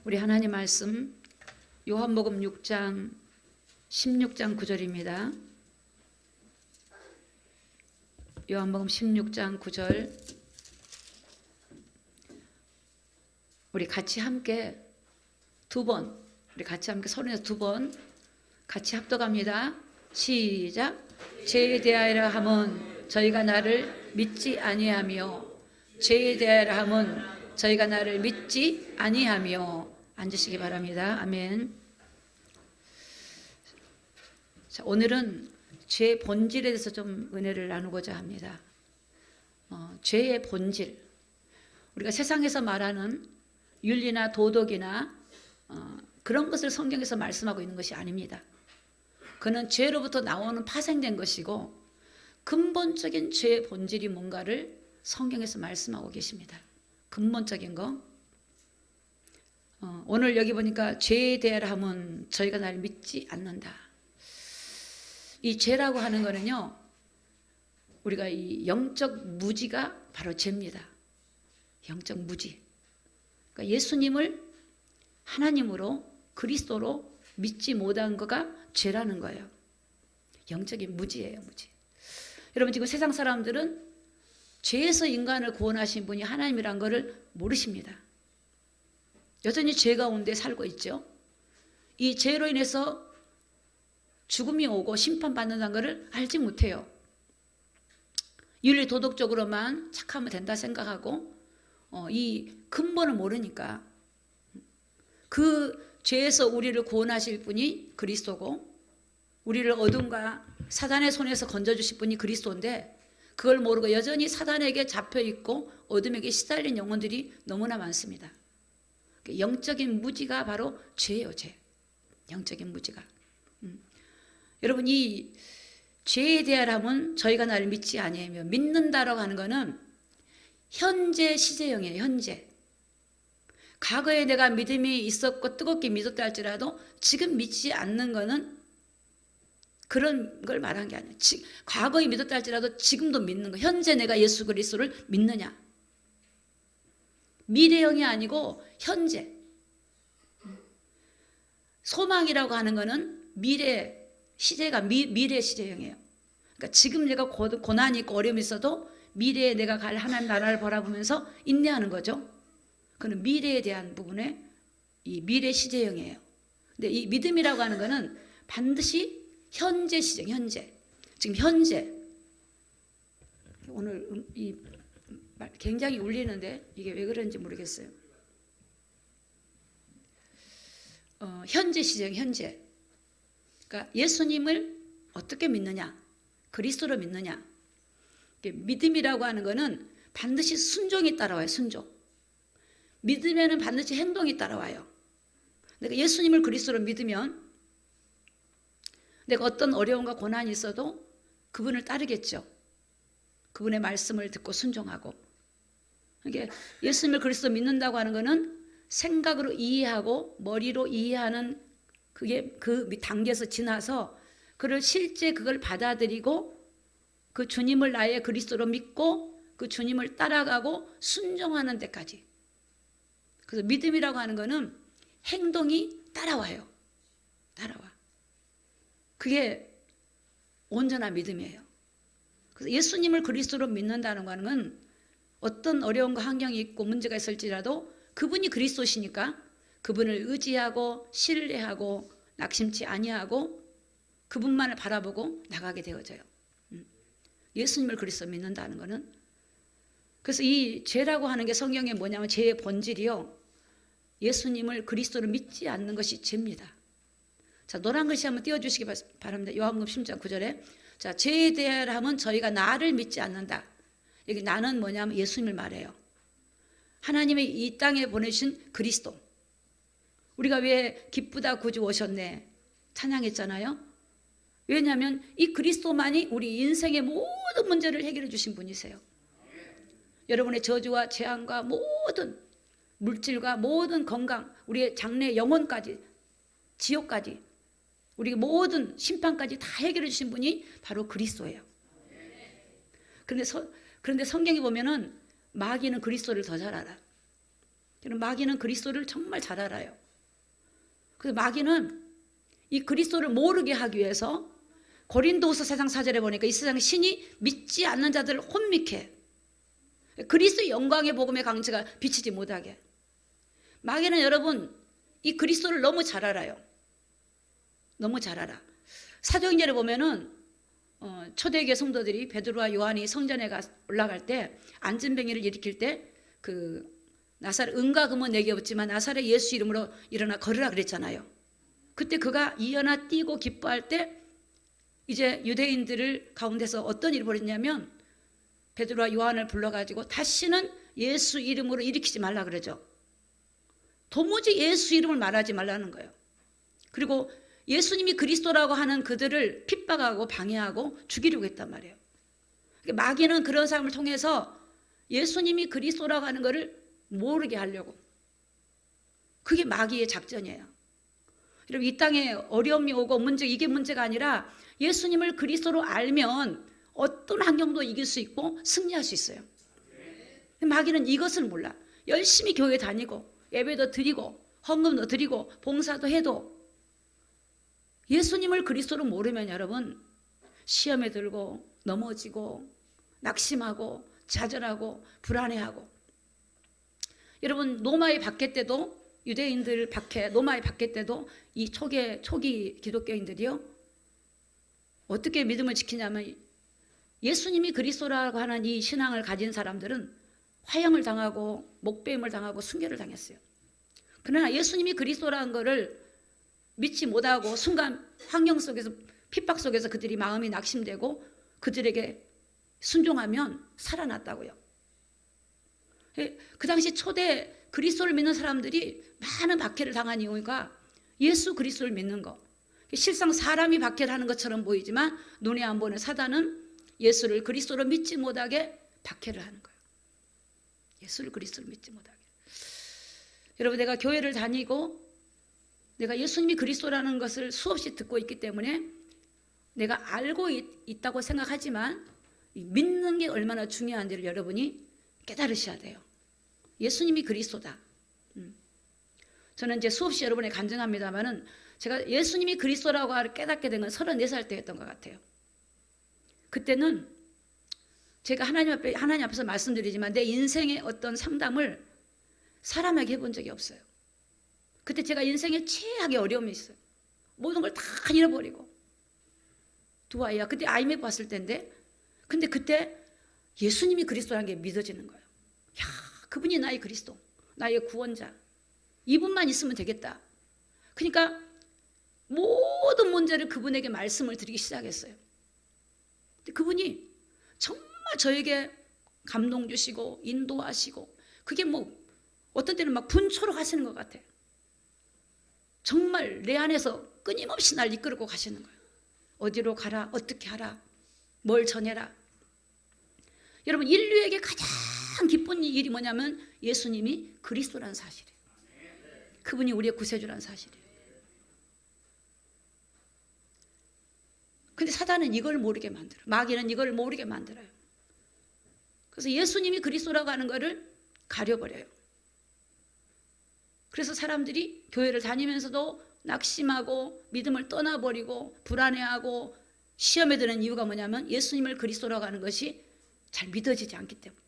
우리 하나님 말씀 요한복음 6장 16장 9절입니다. 요한복음 16장 9절 우리 같이 함께 우리 같이 함께 소리내서 두 번 같이 합독합니다. 시작. 죄에 대하여라 함은 저희가 나를 믿지 아니하며 죄에 대하여라 함은 저희가 나를 믿지 아니하며. 앉으시기 바랍니다. 아멘. 자, 오늘은 죄의 본질에 대해서 좀 은혜를 나누고자 합니다. 죄의 본질, 우리가 세상에서 말하는 윤리나 도덕이나 그런 것을 성경에서 말씀하고 있는 것이 아닙니다. 그는 죄로부터 나오는 파생된 것이고 근본적인 죄의 본질이 뭔가를 성경에서 말씀하고 계십니다. 근본적인 거. 오늘 여기 보니까 죄에 대하여 하면 저희가 나를 믿지 않는다. 이 죄라고 하는 거는요, 우리가 이 영적 무지가 바로 죄입니다. 영적 무지. 그러니까 예수님을 하나님으로 그리스도로 믿지 못한 거가 죄라는 거예요. 영적인 무지예요, 무지. 여러분, 지금 세상 사람들은 죄에서 인간을 구원하신 분이 하나님이란 것을 모르십니다. 여전히 죄 가운데 살고 있죠. 이 죄로 인해서 죽음이 오고 심판받는다는 것을 알지 못해요. 윤리 도덕적으로만 착하면 된다 생각하고 이 근본을 모르니까. 그 죄에서 우리를 구원하실 분이 그리스도고 우리를 어둠과 사단의 손에서 건져주실 분이 그리스도인데 그걸 모르고 여전히 사단에게 잡혀있고 어둠에게 시달린 영혼들이 너무나 많습니다. 영적인 무지가 바로 죄예요, 죄. 영적인 무지가. 여러분, 이 죄에 대하여라면 저희가 나를 믿지 아니하며, 믿는다라고 하는 것은 현재 시제형이에요. 현재. 과거에 내가 믿음이 있었고 뜨겁게 믿었다 할지라도 지금 믿지 않는 것은 그런 걸 말한 게 아니에요. 과거에 믿었다 할지라도 지금도 믿는 거. 현재 내가 예수 그리스도를 믿느냐. 미래형이 아니고 현재. 소망이라고 하는 것은 미래 시제가 미래 시제형이에요. 그러니까 지금 내가 고난이 있고 어려움이 있어도 미래에 내가 갈 하나님 나라를 바라보면서 인내하는 거죠. 그는 미래에 대한 부분에 이 미래 시제형이에요. 근데 이 믿음이라고 하는 것은 반드시 현재 시제형, 현재. 지금 현재. 오늘 이 굉장히 울리는데 이게 왜 그런지 모르겠어요. 현재 시제형, 현재. 그러니까 예수님을 어떻게 믿느냐, 그리스도로 믿느냐. 믿음이라고 하는 것은 반드시 순종이 따라와요. 순종. 믿으면은 반드시 행동이 따라와요. 내가 예수님을 그리스도로 믿으면 내가 어떤 어려움과 고난이 있어도 그분을 따르겠죠. 그분의 말씀을 듣고 순종하고. 이게 예수님을 그리스도 믿는다고 하는 것은 생각으로 이해하고 머리로 이해하는 그게 그 단계에서 지나서 그를 실제 그걸 받아들이고 그 주님을 나의 그리스도로 믿고 그 주님을 따라가고 순종하는 데까지. 그래서 믿음이라고 하는 것은 행동이 따라와요. 따라와. 그게 온전한 믿음이에요. 그래서 예수님을 그리스도로 믿는다는 것은 어떤 어려움과 환경이 있고 문제가 있을지라도 그분이 그리스도시니까 그분을 의지하고 신뢰하고 낙심치 아니하고 그분만을 바라보고 나가게 되어져요. 예수님을 그리스도 믿는다는 것은. 그래서 이 죄라고 하는 게 성경에 뭐냐면 죄의 본질이요, 예수님을 그리스도를 믿지 않는 것이 죄입니다. 자, 노란 글씨 한번 띄워주시기 바랍니다. 요한복음 10장 9절에 자, 죄에 대하여라면 저희가 나를 믿지 않는다. 여기 나는 뭐냐면 예수님을 말해요. 하나님이 이 땅에 보내신 그리스도. 우리가 왜 기쁘다 구주 오셨네 찬양했잖아요. 왜냐하면 이 그리스도만이 우리 인생의 모든 문제를 해결해 주신 분이세요. 여러분의 저주와 재앙과 모든 물질과 모든 건강, 우리의 장래 영혼까지, 지옥까지, 우리 모든 심판까지 다 해결해 주신 분이 바로 그리스도예요. 그런데 성경에 보면은 마귀는 그리스도를 더 잘 알아. 마귀는 그리스도를 정말 잘 알아요. 그래서 마귀는 이 그리스도를 모르게 하기 위해서 고린도후서 4장 4절에 보니까 이 세상 신이 믿지 않는 자들을 혼미케, 그리스도의 영광의 복음의 강체가 비치지 못하게. 마귀는 여러분 이 그리스도를 너무 잘 알아요. 너무 잘 알아. 사도행전에 보면은 초대교회 성도들이 베드로와 요한이 성전에 올라갈 때 안진뱅이를 일으킬 때 그 나사렛 은과 금은 내게 없지만 나사렛 예수 이름으로 일어나 걸으라 그랬잖아요. 그때 그가 일어나 뛰고 기뻐할 때 이제 유대인들을 가운데서 어떤 일을 벌였냐면 베드로와 요한을 불러가지고 다시는 예수 이름으로 일으키지 말라 그러죠. 도무지 예수 이름을 말하지 말라는 거예요. 그리고 예수님이 그리스도라고 하는 그들을 핍박하고 방해하고 죽이려고 했단 말이에요. 마귀는 그런 사람을 통해서 예수님이 그리스도라고 하는 것을 모르게 하려고. 그게 마귀의 작전이에요. 여러분 이 땅에 어려움이 오고 이게 문제가 아니라 예수님을 그리스도로 알면 어떤 환경도 이길 수 있고 승리할 수 있어요. 마귀는 이것을 몰라. 열심히 교회 다니고 예배도 드리고 헌금도 드리고 봉사도 해도 예수님을 그리스도로 모르면 여러분 시험에 들고 넘어지고 낙심하고 좌절하고 불안해하고. 여러분 노마의 박해 때도 유대인들 박해, 노마의 박해 때도 이 초기 기독교인들이요 어떻게 믿음을 지키냐면 예수님이 그리스도라고 하는 이 신앙을 가진 사람들은 화형을 당하고 목배임을 당하고 순교를 당했어요. 그러나 예수님이 그리스도라는 것을 믿지 못하고 순간 환경 속에서 핍박 속에서 그들이 마음이 낙심되고 그들에게 순종하면 살아났다고요. 그 당시 초대 그리스도를 믿는 사람들이 많은 박해를 당한 이유가 예수 그리스도를 믿는 거. 실상 사람이 박해를 하는 것처럼 보이지만 눈에 안 보는 사단은 예수를 그리스도로 믿지 못하게 박해를 하는 거예요. 예수를 그리스도로 믿지 못하게. 여러분 내가 교회를 다니고 내가 예수님이 그리스도라는 것을 수없이 듣고 있기 때문에 내가 알고 있다고 생각하지만 믿는 게 얼마나 중요한지를 여러분이 깨달으셔야 돼요. 예수님이 그리스도다. 저는 이제 수없이 여러분에 간증합니다만은 제가 예수님이 그리스도라고 깨닫게 된 건 34살 때였던 것 같아요. 그때는 제가 하나님 앞에서 말씀드리지만 내 인생의 어떤 상담을 사람에게 해본 적이 없어요. 그때 제가 인생에 최악의 어려움이 있어요. 모든 걸 다 잃어버리고. 두 아이야. 그때 IMF 왔을 때인데 근데 그때 예수님이 그리스도라는 게 믿어지는 거예요. 야, 그분이 나의 그리스도, 나의 구원자. 이분만 있으면 되겠다. 그러니까 모든 문제를 그분에게 말씀을 드리기 시작했어요. 근데 그분이 정말 저에게 감동 주시고 인도하시고 그게 뭐 어떤 때는 막 분초로 가시는 것 같아요. 정말 내 안에서 끊임없이 날 이끌고 가시는 거예요. 어디로 가라, 어떻게 하라, 뭘 전해라. 여러분 인류에게 가장 기쁜 일이 뭐냐면 예수님이 그리스도라는 사실이에요. 그분이 우리의 구세주라는 사실이에요. 근데 사단은 이걸 모르게 만들어요. 마귀는 이걸 모르게 만들어요. 그래서 예수님이 그리스도라고 하는 것을 가려버려요. 그래서 사람들이 교회를 다니면서도 낙심하고 믿음을 떠나버리고 불안해하고 시험에 드는 이유가 뭐냐면 예수님을 그리스도라고 하는 것이 잘 믿어지지 않기 때문에.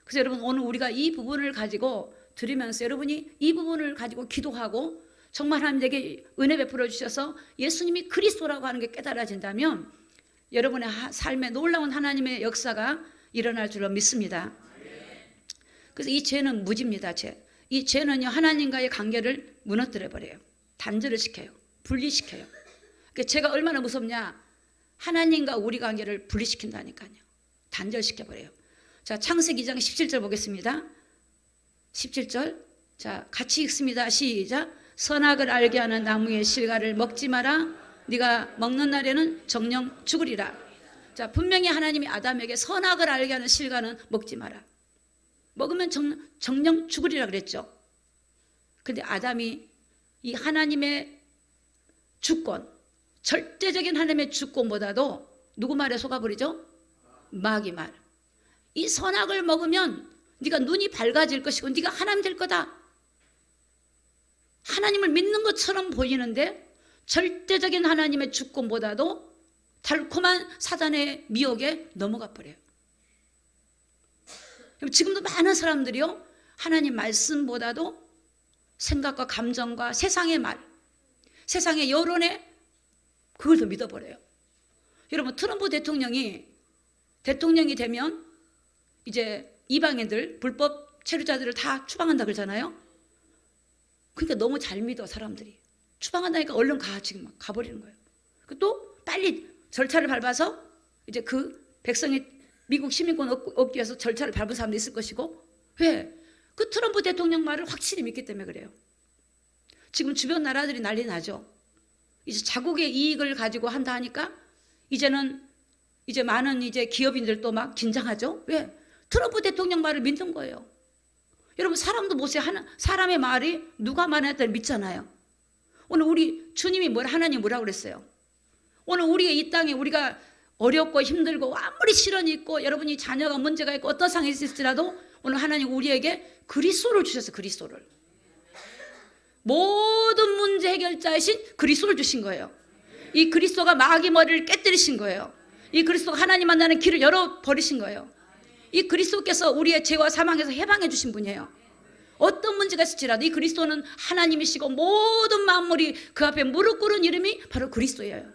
그래서 여러분 오늘 우리가 이 부분을 가지고 들으면서 여러분이 이 부분을 가지고 기도하고 정말 하나님에게 은혜 베풀어 주셔서 예수님이 그리스도라고 하는 게 깨달아진다면 여러분의 삶에 놀라운 하나님의 역사가 일어날 줄로 믿습니다. 그래서 이 죄는 무지입니다. 이 죄는요 하나님과의 관계를 무너뜨려 버려요. 단절을 시켜요. 분리시켜요. 그러니까 죄가 얼마나 무섭냐. 하나님과 우리 관계를 분리시킨다니까요. 단절시켜 버려요. 자, 창세기 2장 17절 보겠습니다. 17절. 자, 같이 읽습니다. 시작. 선악을 알게 하는 나무의 실과를 먹지 마라. 네가 먹는 날에는 정령 죽으리라. 자, 분명히 하나님이 아담에게 선악을 알게 하는 실과는 먹지 마라. 먹으면 정령 죽으리라 그랬죠. 근데 아담이 이 하나님의 주권, 절대적인 하나님의 주권보다도 누구 말에 속아버리죠? 마귀 말. 이 선악을 먹으면 네가 눈이 밝아질 것이고 네가 하나님 될 거다. 하나님을 믿는 것처럼 보이는데 절대적인 하나님의 주권보다도 달콤한 사단의 미혹에 넘어가 버려요. 지금도 많은 사람들이요, 하나님 말씀보다도 생각과 감정과 세상의 말, 세상의 여론에 그걸 더 믿어버려요. 여러분, 트럼프 대통령이 되면 이제 이방인들, 불법 체류자들을 다 추방한다 그러잖아요. 그러니까 너무 잘 믿어, 사람들이. 추방한다니까 얼른 가, 지금 막 가버리는 거예요. 또 빨리 절차를 밟아서 이제 그 백성이 미국 시민권 얻기 위해서 절차를 밟은 사람도 있을 것이고. 왜? 그 트럼프 대통령 말을 확실히 믿기 때문에 그래요. 지금 주변 나라들이 난리 나죠. 이제 자국의 이익을 가지고 한다 하니까 이제는 이제 많은 이제 기업인들도 막 긴장하죠. 왜? 트럼프 대통령 말을 믿는 거예요. 여러분, 사람도 보세요. 사람의 말이 누가 말했다고 믿잖아요. 오늘 우리 주님이 하나님 뭐라고 그랬어요? 오늘 우리의 이 땅에 우리가 어렵고 힘들고 아무리 시련이 있고 여러분이 자녀가 문제가 있고 어떤 상황이 있을지라도 오늘 하나님 우리에게 그리스도를 주셨어요. 그리스도를. 모든 문제 해결자이신 그리스도를 주신 거예요. 이 그리스도가 마귀 머리를 깨뜨리신 거예요. 이 그리스도가 하나님 만나는 길을 열어버리신 거예요. 이 그리스도께서 우리의 죄와 사망에서 해방해 주신 분이에요. 어떤 문제가 있을지라도 이 그리스도는 하나님이시고 모든 만물이 그 앞에 무릎 꿇은 이름이 바로 그리스도예요.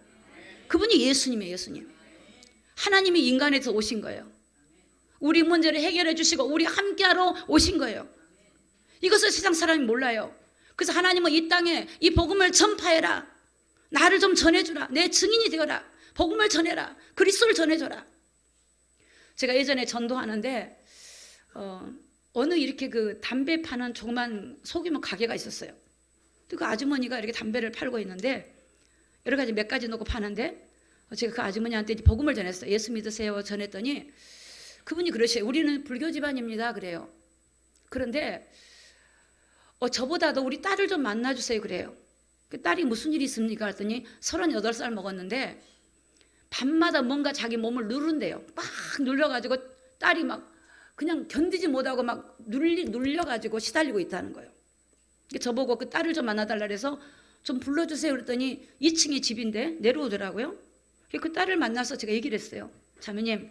그분이 예수님이에요. 예수님. 하나님이 인간에서 오신 거예요. 우리 문제를 해결해 주시고 우리 함께하러 오신 거예요. 이것을 세상 사람이 몰라요. 그래서 하나님은 이 땅에 이 복음을 전파해라. 나를 좀 전해주라. 내 증인이 되어라. 복음을 전해라. 그리스도를 전해줘라. 제가 예전에 전도하는데 어느 이렇게 그 담배 파는 조그만 소규모 가게가 있었어요. 그 아주머니가 이렇게 담배를 팔고 있는데 여러 가지 몇 가지 놓고 파는데 제가 그 아주머니한테 복음을 전했어요. 예수 믿으세요 전했더니 그분이 그러셔요. 우리는 불교 집안입니다. 그래요. 그런데 저보다도 우리 딸을 좀 만나주세요. 그래요. 그 딸이 무슨 일이 있습니까? 그랬더니 38살 먹었는데 밤마다 뭔가 자기 몸을 누른대요. 막 눌려가지고 딸이 막 그냥 견디지 못하고 막 눌려가지고 시달리고 있다는 거예요. 저보고 그 딸을 좀 만나달라 그래서 좀 불러주세요. 그랬더니 2층에 집인데 내려오더라고요. 그 딸을 만나서 제가 얘기를 했어요. 자매님,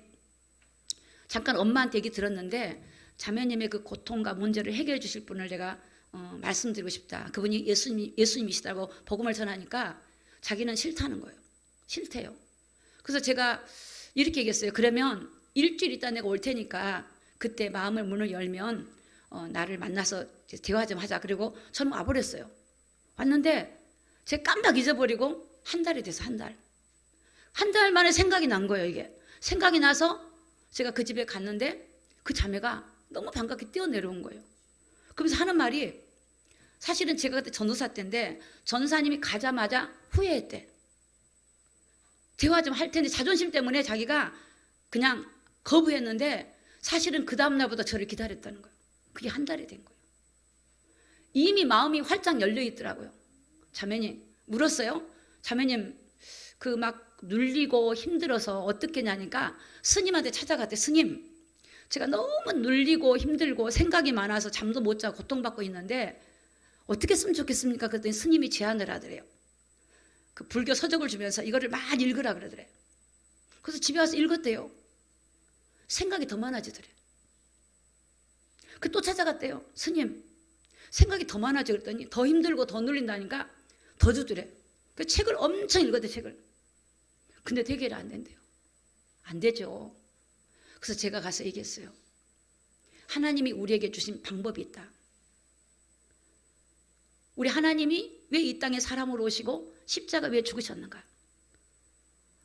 잠깐 엄마한테 얘기 들었는데 자매님의 그 고통과 문제를 해결해 주실 분을 내가 말씀드리고 싶다. 그분이 예수님이시다고 복음을 전하니까 자기는 싫다는 거예요. 싫대요. 그래서 제가 이렇게 얘기했어요. 그러면 일주일 있다 내가 올 테니까 그때 마음을 문을 열면 나를 만나서 대화 좀 하자. 그리고 저는 와버렸어요. 왔는데 제가 깜빡 잊어버리고 한 달이 돼서 한 달. 한 달 만에 생각이 난 거예요. 이게. 생각이 나서 제가 그 집에 갔는데 그 자매가 너무 반갑게 뛰어내려온 거예요. 그러면서 하는 말이 사실은 제가 그때 전도사 때인데 전사님이 가자마자 후회했대. 대화 좀 할 텐데 자존심 때문에 자기가 그냥 거부했는데 사실은 그 다음 날보다 저를 기다렸다는 거예요. 그게 한 달이 된 거예요. 이미 마음이 활짝 열려 있더라고요. 자매님 물었어요. 자매님 그 막 눌리고 힘들어서 어떻게 하냐니까 스님한테 찾아갔대. 스님, 제가 너무 눌리고 힘들고 생각이 많아서 잠도 못 자고 고통받고 있는데 어떻게 했으면 좋겠습니까? 그랬더니 스님이 제안을 하더래요. 그 불교 서적을 주면서 이거를 많이 읽으라 그러더래요. 그래서 집에 와서 읽었대요. 생각이 더 많아지더래. 그 또 찾아갔대요. 스님, 생각이 더 많아져. 그랬더니 더 힘들고 더 눌린다니까 더 주더래. 그 책을 엄청 읽었대, 책을. 근데 해결이 안 된대요. 안 되죠. 그래서 제가 가서 얘기했어요. 하나님이 우리에게 주신 방법이 있다. 우리 하나님이 왜 이 땅에 사람으로 오시고 십자가 왜 죽으셨는가?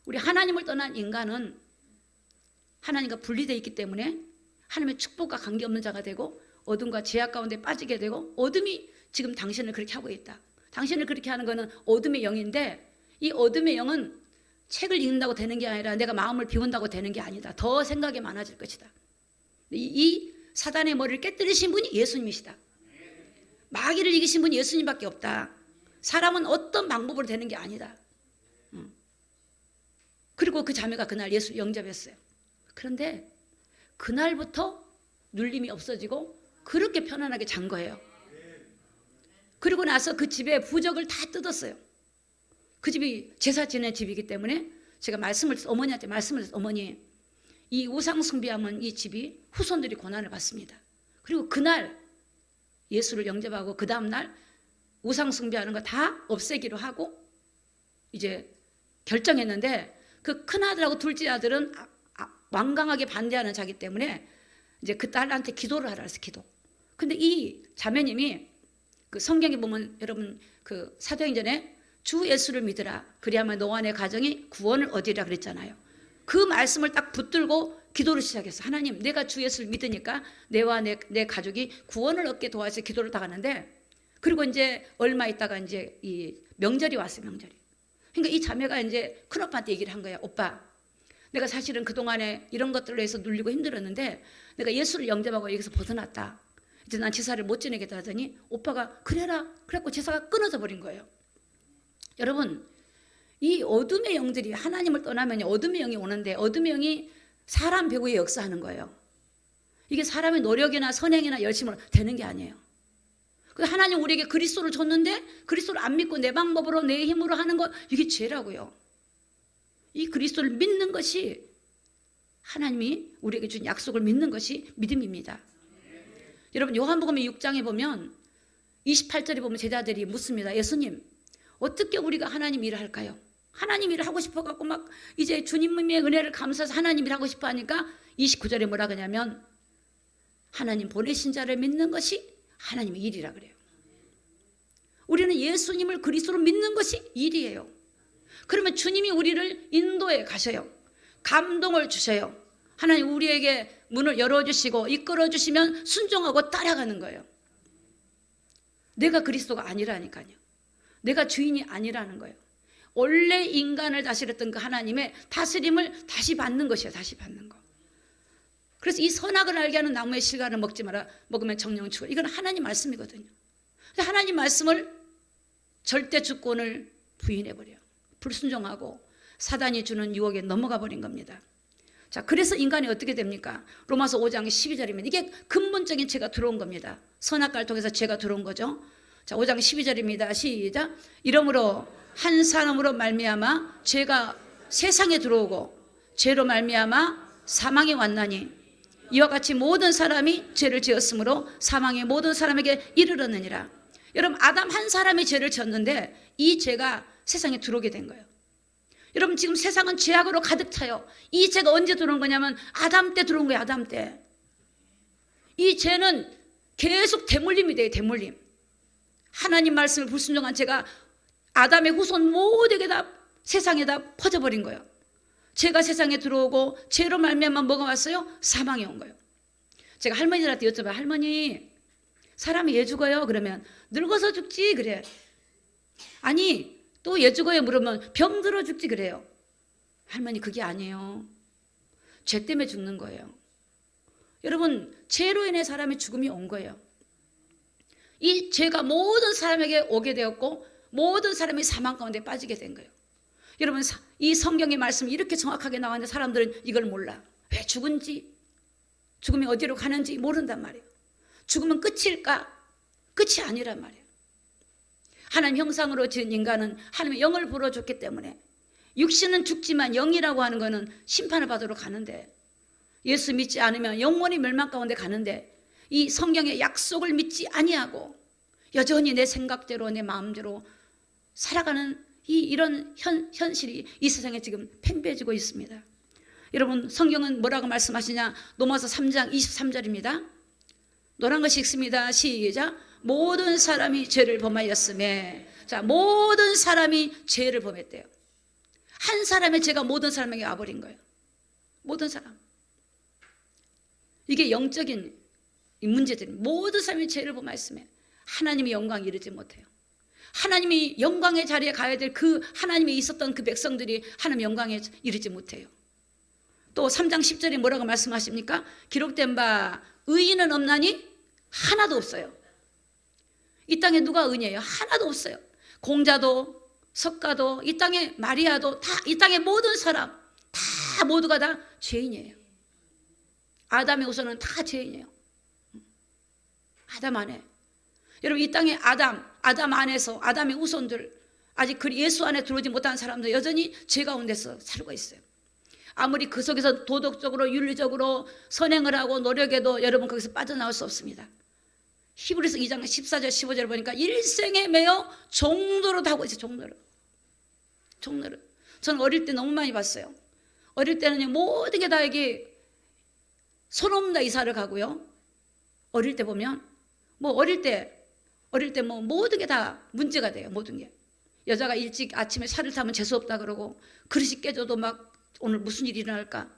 우리 하나님을 떠난 인간은 하나님과 분리되어 있기 때문에 하나님의 축복과 관계없는 자가 되고 어둠과 죄악 가운데 빠지게 되고 어둠이 지금 당신을 그렇게 하고 있다. 당신을 그렇게 하는 것은 어둠의 영인데 이 어둠의 영은 책을 읽는다고 되는 게 아니라 내가 마음을 비운다고 되는 게 아니다. 더 생각이 많아질 것이다. 이 사단의 머리를 깨뜨리신 분이 예수님이시다. 마귀를 이기신 분이 예수님밖에 없다. 사람은 어떤 방법으로 되는 게 아니다. 그리고 그 자매가 그날 예수 영접했어요. 그런데 그날부터 눌림이 없어지고 그렇게 편안하게 잔 거예요. 그리고 나서 그 집에 부적을 다 뜯었어요. 그 집이 제사 지낸 집이기 때문에 제가 어머니한테 말씀을 했어요. 어머니, 이 우상 숭배하면 이 집이 후손들이 고난을 받습니다. 그리고 그날 예수를 영접하고 그 다음날 우상 숭배하는 거 다 없애기로 하고 이제 결정했는데 그 큰아들하고 둘째 아들은 완강하게 반대하는 자기 때문에 이제 그 딸한테 기도를 하라 했어요. 기도. 근데 이 자매님이 그 성경에 보면 여러분 그 사도행전에 주 예수를 믿으라 그리하면 너와 내 가정이 구원을 얻으리라 그랬잖아요. 그 말씀을 딱 붙들고 기도를 시작했어요. 하나님, 내가 주 예수를 믿으니까 내와 내 가족이 구원을 얻게 도와서 기도를 다 하는데, 그리고 이제 얼마 있다가 이제 이 명절이 왔어요. 명절이. 그러니까 이 자매가 이제 큰오빠한테 얘기를 한 거야. 오빠, 내가 사실은 그동안에 이런 것들로 해서 눌리고 힘들었는데 내가 예수를 영접하고 여기서 벗어났다. 이제 난 제사를 못 지내겠다 하더니 오빠가 그래라. 그래갖고 제사가 끊어져 버린 거예요. 여러분, 이 어둠의 영들이 하나님을 떠나면 어둠의 영이 오는데 어둠의 영이 사람 배후에 역사하는 거예요. 이게 사람의 노력이나 선행이나 열심으로 되는 게 아니에요. 하나님 우리에게 그리스도를 줬는데 그리스도를 안 믿고 내 방법으로 내 힘으로 하는 거, 이게 죄라고요. 이 그리스도를 믿는 것이, 하나님이 우리에게 준 약속을 믿는 것이 믿음입니다. 여러분, 요한복음 6장에 보면 28절에 보면 제자들이 묻습니다. 예수님, 어떻게 우리가 하나님 일을 할까요? 하나님 일을 하고 싶어갖고 막 이제 주님의 은혜를 감사해서 하나님 일을 하고 싶어 하니까 29절에 뭐라 그러냐면 하나님 보내신 자를 믿는 것이 하나님의 일이라 그래요. 우리는 예수님을 그리스도로 믿는 것이 일이에요. 그러면 주님이 우리를 인도해 가셔요. 감동을 주셔요. 하나님 우리에게 문을 열어주시고 이끌어 주시면 순종하고 따라가는 거예요. 내가 그리스도가 아니라니까요. 내가 주인이 아니라는 거예요. 원래 인간을 다스렸던 그 하나님의 다스림을 다시 받는 것이에요. 다시 받는 거. 그래서 이 선악을 알게 하는 나무의 실과를 먹지 마라. 먹으면 정령 죽어. 이건 하나님 말씀이거든요. 하나님 말씀을 절대 주권을 부인해버려요. 불순종하고 사단이 주는 유혹에 넘어가 버린 겁니다. 자, 그래서 인간이 어떻게 됩니까? 로마서 5장 12절이면 이게 근본적인 죄가 들어온 겁니다. 선악과를 통해서 죄가 들어온 거죠. 자, 5장 12절입니다. 시작. 이러므로 한 사람으로 말미암아 죄가 세상에 들어오고 죄로 말미암아 사망이 왔나니 이와 같이 모든 사람이 죄를 지었으므로 사망이 모든 사람에게 이르렀느니라. 여러분, 아담 한 사람이 죄를 지었는데 이 죄가 세상에 들어오게 된 거예요. 여러분, 지금 세상은 죄악으로 가득 차요. 이 죄가 언제 들어온 거냐면 아담 때 들어온 거예요. 아담 때. 이 죄는 계속 대물림이 돼요. 대물림. 하나님 말씀을 불순종한 죄가 아담의 후손 모두에게 다 세상에 다 퍼져버린 거예요. 죄가 세상에 들어오고 죄로 말미암아 뭐가 왔어요? 사망이 온 거예요. 제가 할머니들한테 여쭤봐요. 할머니, 사람이 왜 죽어요? 그러면 늙어서 죽지 그래. 아니, 또 왜 죽어요? 물으면 병들어 죽지 그래요. 할머니, 그게 아니에요. 죄 때문에 죽는 거예요. 여러분, 죄로 인해 사람의 죽음이 온 거예요. 이 죄가 모든 사람에게 오게 되었고 모든 사람이 사망 가운데 빠지게 된 거예요. 여러분, 이 성경의 말씀이 이렇게 정확하게 나왔는데 사람들은 이걸 몰라. 왜 죽은지, 죽음이 어디로 가는지 모른단 말이에요. 죽음은 끝일까? 끝이 아니란 말이에요. 하나님 형상으로 지은 인간은 하나님의 영을 불어줬기 때문에 육신은 죽지만 영이라고 하는 것은 심판을 받으러 가는데, 예수 믿지 않으면 영원히 멸망 가운데 가는데, 이 성경의 약속을 믿지 아니하고 여전히 내 생각대로 내 마음대로 살아가는 이런 현실이 이 세상에 지금 팽배해지고 있습니다. 여러분, 성경은 뭐라고 말씀하시냐? 로마서 3장 23절입니다. 노란 것이 읽습니다. 시작. 모든 사람이 죄를 범하였음에. 자, 모든 사람이 죄를 범했대요. 한 사람의 죄가 모든 사람에게 와버린 거예요. 모든 사람. 이게 영적인 문제들. 모든 사람이 죄를 범하였음에 하나님의 영광에 이르지 못해요. 하나님이 영광의 자리에 가야 될 그 하나님이 있었던 그 백성들이 하나님 영광에 이르지 못해요. 또 3장 10절에 뭐라고 말씀하십니까? 기록된 바 의인은 없나니 하나도 없어요. 이 땅에 누가 의인이에요? 하나도 없어요. 공자도 석가도 이 땅에 마리아도 다, 이 땅의 모든 사람 다 모두가 다 죄인이에요. 아담의 후손은 다 죄인이에요. 아담 안에. 여러분 이 땅에 아담 안에서 아담의 후손들 아직 그 예수 안에 들어오지 못한 사람들 여전히 죄 가운데서 살고 있어요. 아무리 그 속에서 도덕적으로 윤리적으로 선행을 하고 노력해도 여러분 거기서 빠져나올 수 없습니다. 히브리서 2장 14절 15절 보니까 일생에 매여 종노릇 하고 있어요. 종노릇. 저는 어릴 때 너무 많이 봤어요. 어릴 때는 모든 게 다 이게 손 없는 이사를 가고요. 어릴 때 보면 어릴 때 모든 게 다 문제가 돼요. 모든 게. 여자가 일찍 아침에 차를 타면 재수없다 그러고 그릇이 깨져도 막 오늘 무슨 일이 일어날까.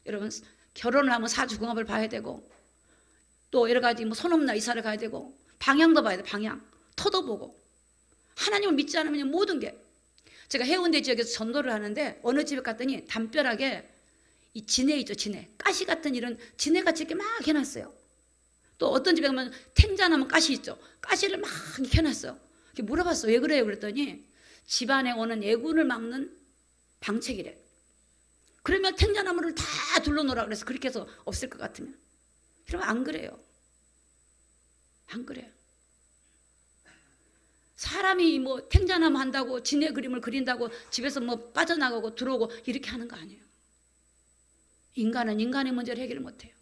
여러분 결혼을 하면 사주궁합을 봐야 되고 또 여러 가지 손 없는 이사를 가야 되고 방향도 봐야 돼. 방향. 터도 보고. 하나님을 믿지 않으면 모든 게. 제가 해운대 지역에서 전도를 하는데 어느 집에 갔더니 담벼락에 이 진해 있죠. 진해. 가시 같은 이런 진해같이 이렇게 막 해놨어요. 또 어떤 집에 가면 텐자나무 가시 있죠. 가시를 막 켜놨어요. 물어봤어요. 왜 그래요? 그랬더니 집안에 오는 예군을 막는 방책이래. 그러면 텐자나무를 다 둘러놓으라 그래서 그렇게 해서 없을 것 같으면. 그러면 안 그래요. 안 그래요. 사람이 텐자나무 한다고 진해 그림을 그린다고 집에서 빠져나가고 들어오고 이렇게 하는 거 아니에요. 인간은 인간의 문제를 해결을 못해요.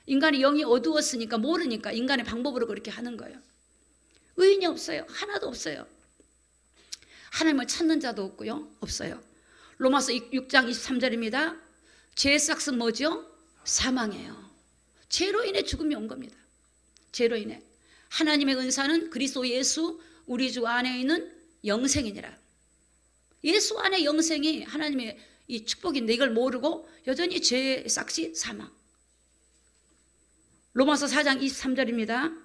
인간의 영이 어두웠으니까 모르니까 인간의 방법으로 그렇게 하는 거예요. 의인이 없어요. 하나도 없어요. 하나님을 찾는 자도 없고요. 없어요. 로마서 6장 23절입니다. 죄의 싹은 뭐죠? 사망이에요. 죄로 인해 죽음이 온 겁니다. 죄로 인해. 하나님의 은사는 그리스도 예수 우리 주 안에 있는 영생이니라. 예수 안에 영생이 하나님의 이 축복인데 이걸 모르고 여전히 죄의 싹이 사망. 로마서 4장 23절입니다.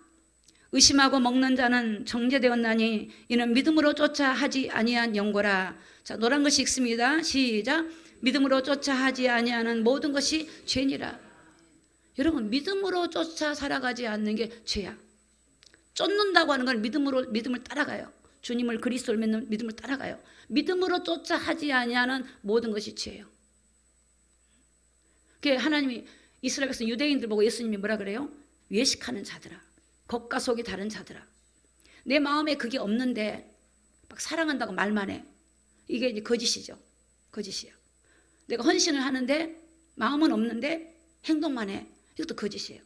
의심하고 먹는 자는 정죄되었나니 이는 믿음으로 쫓아 하지 아니한 영고라. 자, 노란 것이 읽습니다. 시작. 믿음으로 쫓아 하지 아니하는 모든 것이 죄니라. 여러분 믿음으로 쫓아 살아가지 않는 게 죄야. 쫓는다고 하는 건 믿음을 따라가요. 주님을 그리스도를 믿는 믿음을 따라가요. 믿음으로 쫓아 하지 아니하는 모든 것이 죄예요. 그게 하나님이 이스라엘 백성 유대인들 보고 예수님이 뭐라 그래요? 외식하는 자들아. 겉과 속이 다른 자들아. 내 마음에 그게 없는데 막 사랑한다고 말만 해. 이게 이제 거짓이죠. 거짓이야. 내가 헌신을 하는데 마음은 없는데 행동만 해. 이것도 거짓이에요.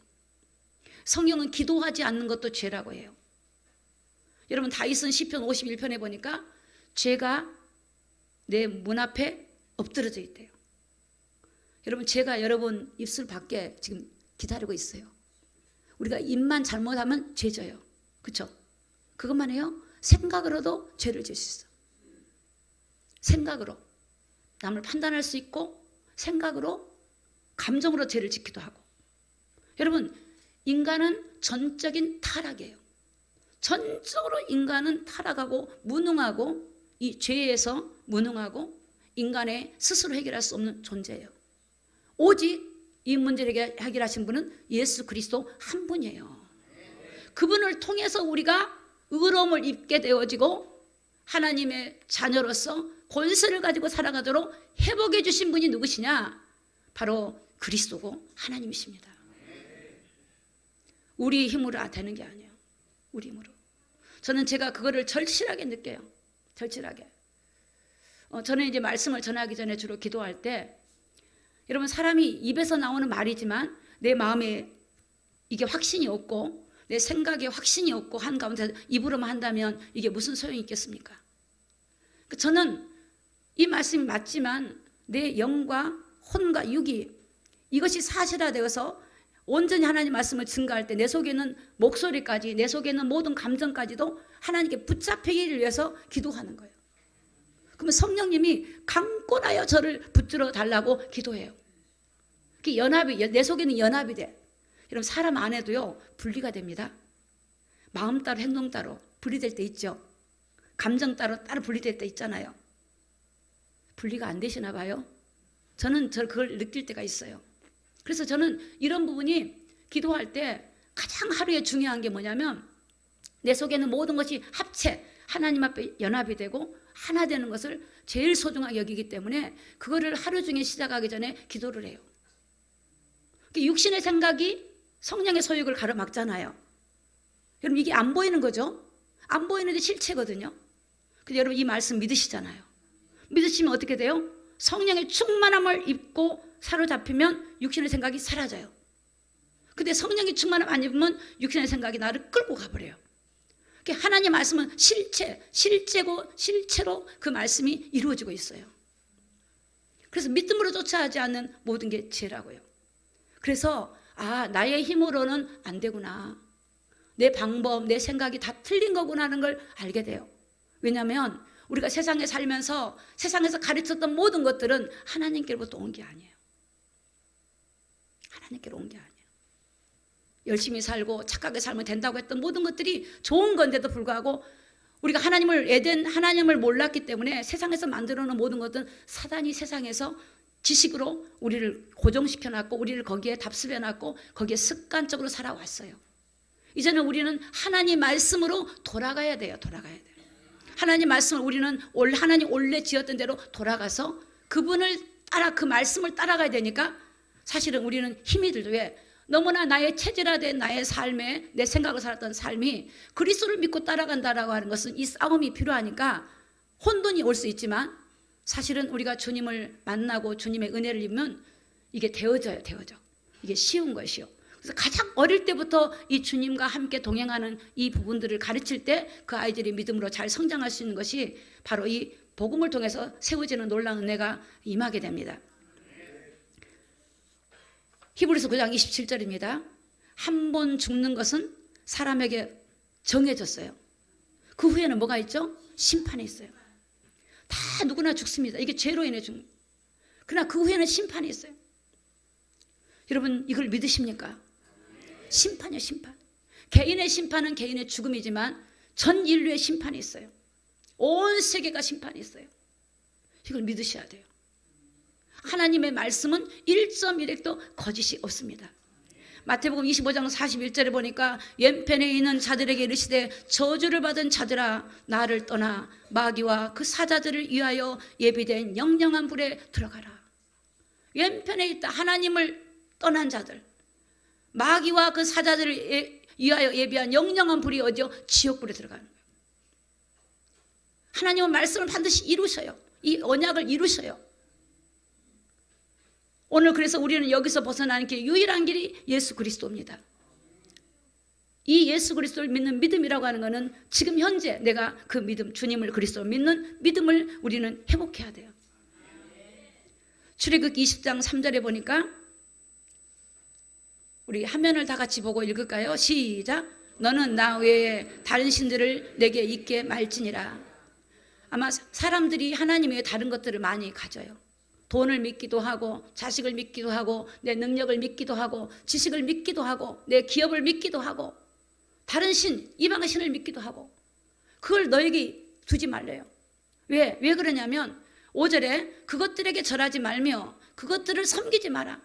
성경은 기도하지 않는 것도 죄라고 해요. 여러분 다윗은 시편 51편에 보니까 죄가 내 문 앞에 엎드러져 있대요. 여러분 죄가 여러분 입술 밖에 지금 기다리고 있어요. 우리가 입만 잘못하면 죄져요. 그렇죠? 그것만 해요. 생각으로도 죄를 지을 수 있어. 생각으로 남을 판단할 수 있고 생각으로 감정으로 죄를 짓기도 하고. 여러분 인간은 전적인 타락이에요. 전적으로 인간은 타락하고 무능하고 이 죄에서 무능하고 인간의 스스로 해결할 수 없는 존재예요. 오직 이 문제를 해결하신 분은 예수 그리스도 한 분이에요. 그분을 통해서 우리가 의로움을 입게 되어지고 하나님의 자녀로서 권세를 가지고 살아가도록 회복해 주신 분이 누구시냐? 바로 그리스도고 하나님이십니다. 우리 힘으로 되는 게 아니에요. 우리 힘으로. 저는 제가 그거를 절실하게 느껴요. 절실하게. 저는 이제 말씀을 전하기 전에 주로 기도할 때 여러분 사람이 입에서 나오는 말이지만 내 마음에 이게 확신이 없고 내 생각에 확신이 없고 한 가운데 입으로만 한다면 이게 무슨 소용이 있겠습니까? 저는 이 말씀이 맞지만 내 영과 혼과 육이 이것이 사실화되어서 온전히 하나님 말씀을 증거할 때 내 속에 있는 목소리까지 내 속에 있는 모든 감정까지도 하나님께 붙잡히기를 위해서 기도하는 거예요. 그러면 성령님이 강권하여 저를 붙들어 달라고 기도해요. 그 연합이 내 속에는 연합이 돼. 여러분 사람 안에도요 분리가 됩니다. 마음 따로 행동 따로 분리될 때 있죠. 감정 따로 분리될 때 있잖아요. 분리가 안 되시나 봐요. 저는 그걸 느낄 때가 있어요. 그래서 저는 이런 부분이 기도할 때 가장 하루에 중요한 게 뭐냐면 내 속에 있는 모든 것이 합체 하나님 앞에 연합이 되고 하나 되는 것을 제일 소중하게 여기기 때문에 그거를 하루 중에 시작하기 전에 기도를 해요. 육신의 생각이 성령의 소욕을 가로막잖아요. 여러분 이게 안 보이는 거죠? 안 보이는데 실체거든요. 근데 여러분 이 말씀 믿으시잖아요. 믿으시면 어떻게 돼요? 성령의 충만함을 입고 사로잡히면 육신의 생각이 사라져요. 근데 성령의 충만함 안 입으면 육신의 생각이 나를 끌고 가버려요. 하나님 말씀은 실체로 그 말씀이 이루어지고 있어요. 그래서 믿음으로 쫓아하지 않는 모든 게 죄라고요. 그래서 나의 힘으로는 안 되구나. 내 방법, 내 생각이 다 틀린 거구나 하는 걸 알게 돼요. 왜냐하면 우리가 세상에 살면서 세상에서 가르쳤던 모든 것들은 하나님께로부터 온 게 아니에요. 하나님께로 온 게 아니에요. 열심히 살고 착하게 살면 된다고 했던 모든 것들이 좋은 건데도 불구하고 우리가 하나님을 몰랐기 때문에 세상에서 만들어 놓은 모든 것들은 사단이 세상에서 지식으로 우리를 고정시켜놨고 우리를 거기에 답습해놨고 거기에 습관적으로 살아왔어요. 이제는 우리는 하나님 말씀으로 돌아가야 돼요. 하나님 말씀을 우리는 하나님 원래 지었던 대로 돌아가서 그분을 따라 그 말씀을 따라가야 되니까 사실은 우리는 힘이 들죠. 왜? 너무나 나의 체질화된 나의 삶에 내 생각을 살았던 삶이 그리스도를 믿고 따라간다라고 하는 것은 이 싸움이 필요하니까 혼돈이 올 수 있지만 사실은 우리가 주님을 만나고 주님의 은혜를 입으면 이게 되어져. 이게 쉬운 것이요. 그래서 가장 어릴 때부터 이 주님과 함께 동행하는 이 부분들을 가르칠 때 그 아이들이 믿음으로 잘 성장할 수 있는 것이 바로 이 복음을 통해서 세워지는 놀라운 은혜가 임하게 됩니다. 히브리서 9장 27절입니다. 한 번 죽는 것은 사람에게 정해졌어요. 그 후에는 뭐가 있죠? 심판이 있어요. 다 누구나 죽습니다. 이게 죄로 인해 죽는. 그러나 그 후에는 심판이 있어요. 여러분 이걸 믿으십니까? 심판이요, 심판. 개인의 심판은 개인의 죽음이지만 전 인류의 심판이 있어요. 온 세계가 심판이 있어요. 이걸 믿으셔야 돼요. 하나님의 말씀은 1.1핵도 거짓이 없습니다. 마태복음 25장 41절에 보니까 왼편에 있는 자들에게 이르시되 저주를 받은 자들아 나를 떠나 마귀와 그 사자들을 위하여 예비된 영영한 불에 들어가라. 왼편에 있다 하나님을 떠난 자들, 마귀와 그 사자들을 위하여 예비한 영영한 불이 어디요? 지옥불에 들어가는 거예요. 하나님은 말씀을 반드시 이루셔요. 이 언약을 이루셔요. 오늘 그래서 우리는 여기서 벗어나는 게 유일한 길이 예수 그리스도입니다. 이 예수 그리스도를 믿는 믿음이라고 하는 것은 지금 현재 내가 그 믿음, 주님을 그리스도를 믿는 믿음을 우리는 회복해야 돼요. 출애굽기 20장 3절에 보니까 우리 화면을 다 같이 보고 읽을까요? 시작. 너는 나 외에 다른 신들을 내게 있게 말지니라. 아마 사람들이 하나님 외에 다른 것들을 많이 가져요. 돈을 믿기도 하고 자식을 믿기도 하고 내 능력을 믿기도 하고 지식을 믿기도 하고 내 기업을 믿기도 하고 다른 신, 이방의 신을 믿기도 하고 그걸 너에게 두지 말래요. 왜 그러냐면 5절에 그것들에게 절하지 말며 그것들을 섬기지 마라.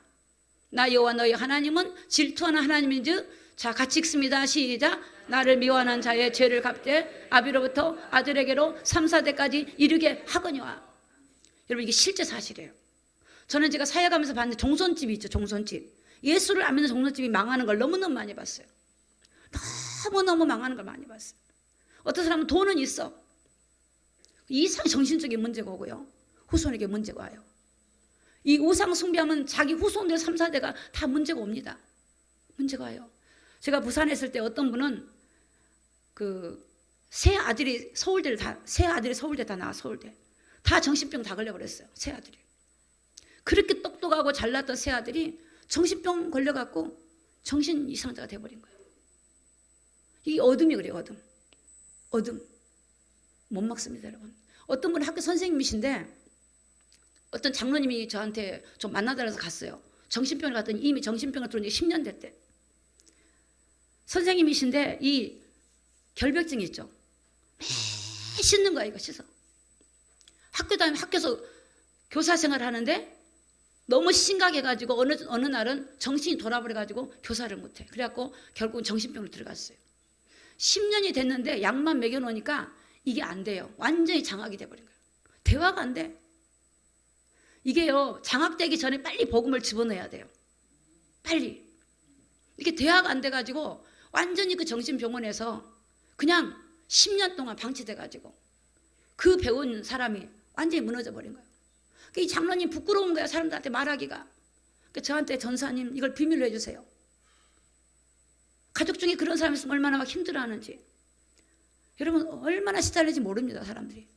나 여호와 너희 하나님은 질투하는 하나님인즉 자 같이 읽습니다. 시작. 나를 미워하는 자의 죄를 갚되 아비로부터 아들에게로 3, 4대까지 이르게 하거니와. 여러분 이게 실제 사실이에요. 저는 제가 사역하면서 봤는데 종손집이 있죠. 종손집. 예수를 안 믿는 종손집이 망하는 걸 너무너무 많이 봤어요. 너무너무 망하는 걸 많이 봤어요. 어떤 사람은 돈은 있어. 이상 정신적인 문제가 오고요. 후손에게 문제가 와요. 이 우상 숭배하면 자기 후손들 3, 4대가 다 문제가 옵니다. 문제가 와요. 제가 부산에 있을 때 어떤 분은 세 아들이 서울대 다 나와 서울대. 다 정신병 다 걸려버렸어요. 세 아들이. 그렇게 똑똑하고 잘났던 세 아들이 정신병 걸려갖고 정신 이상자가 돼버린 거예요. 이게 어둠이 그래요. 어둠. 못 막습니다 여러분. 어떤 분은 학교 선생님이신데 어떤 장로님이 저한테 좀 만나달라고 해서 갔어요. 정신병을 갔더니 이미 정신병을 들어온 지 10년 됐대. 선생님이신데 이 결벽증이 있죠. 매일 씻는 거야 이거 씻어. 학교 다니면 학교에서 교사 생활을 하는데 너무 심각해가지고 어느 날은 정신이 돌아버려가지고 교사를 못해. 그래갖고 결국은 정신병으로 들어갔어요. 10년이 됐는데 약만 먹여놓으니까 이게 안 돼요. 완전히 장악이 돼버린 거예요. 대화가 안 돼. 이게요 장악되기 전에 빨리 복음을 집어넣어야 돼요. 빨리. 이게 대화가 안 돼가지고 완전히 그 정신병원에서 그냥 10년 동안 방치돼가지고 그 배운 사람이 완전히 무너져 버린 거예요. 이 장로님 부끄러운 거야, 사람들한테 말하기가. 저한테 전사님 이걸 비밀로 해주세요. 가족 중에 그런 사람이 있으면 얼마나 막 힘들어하는지. 여러분 얼마나 시달리는지 모릅니다, 사람들이.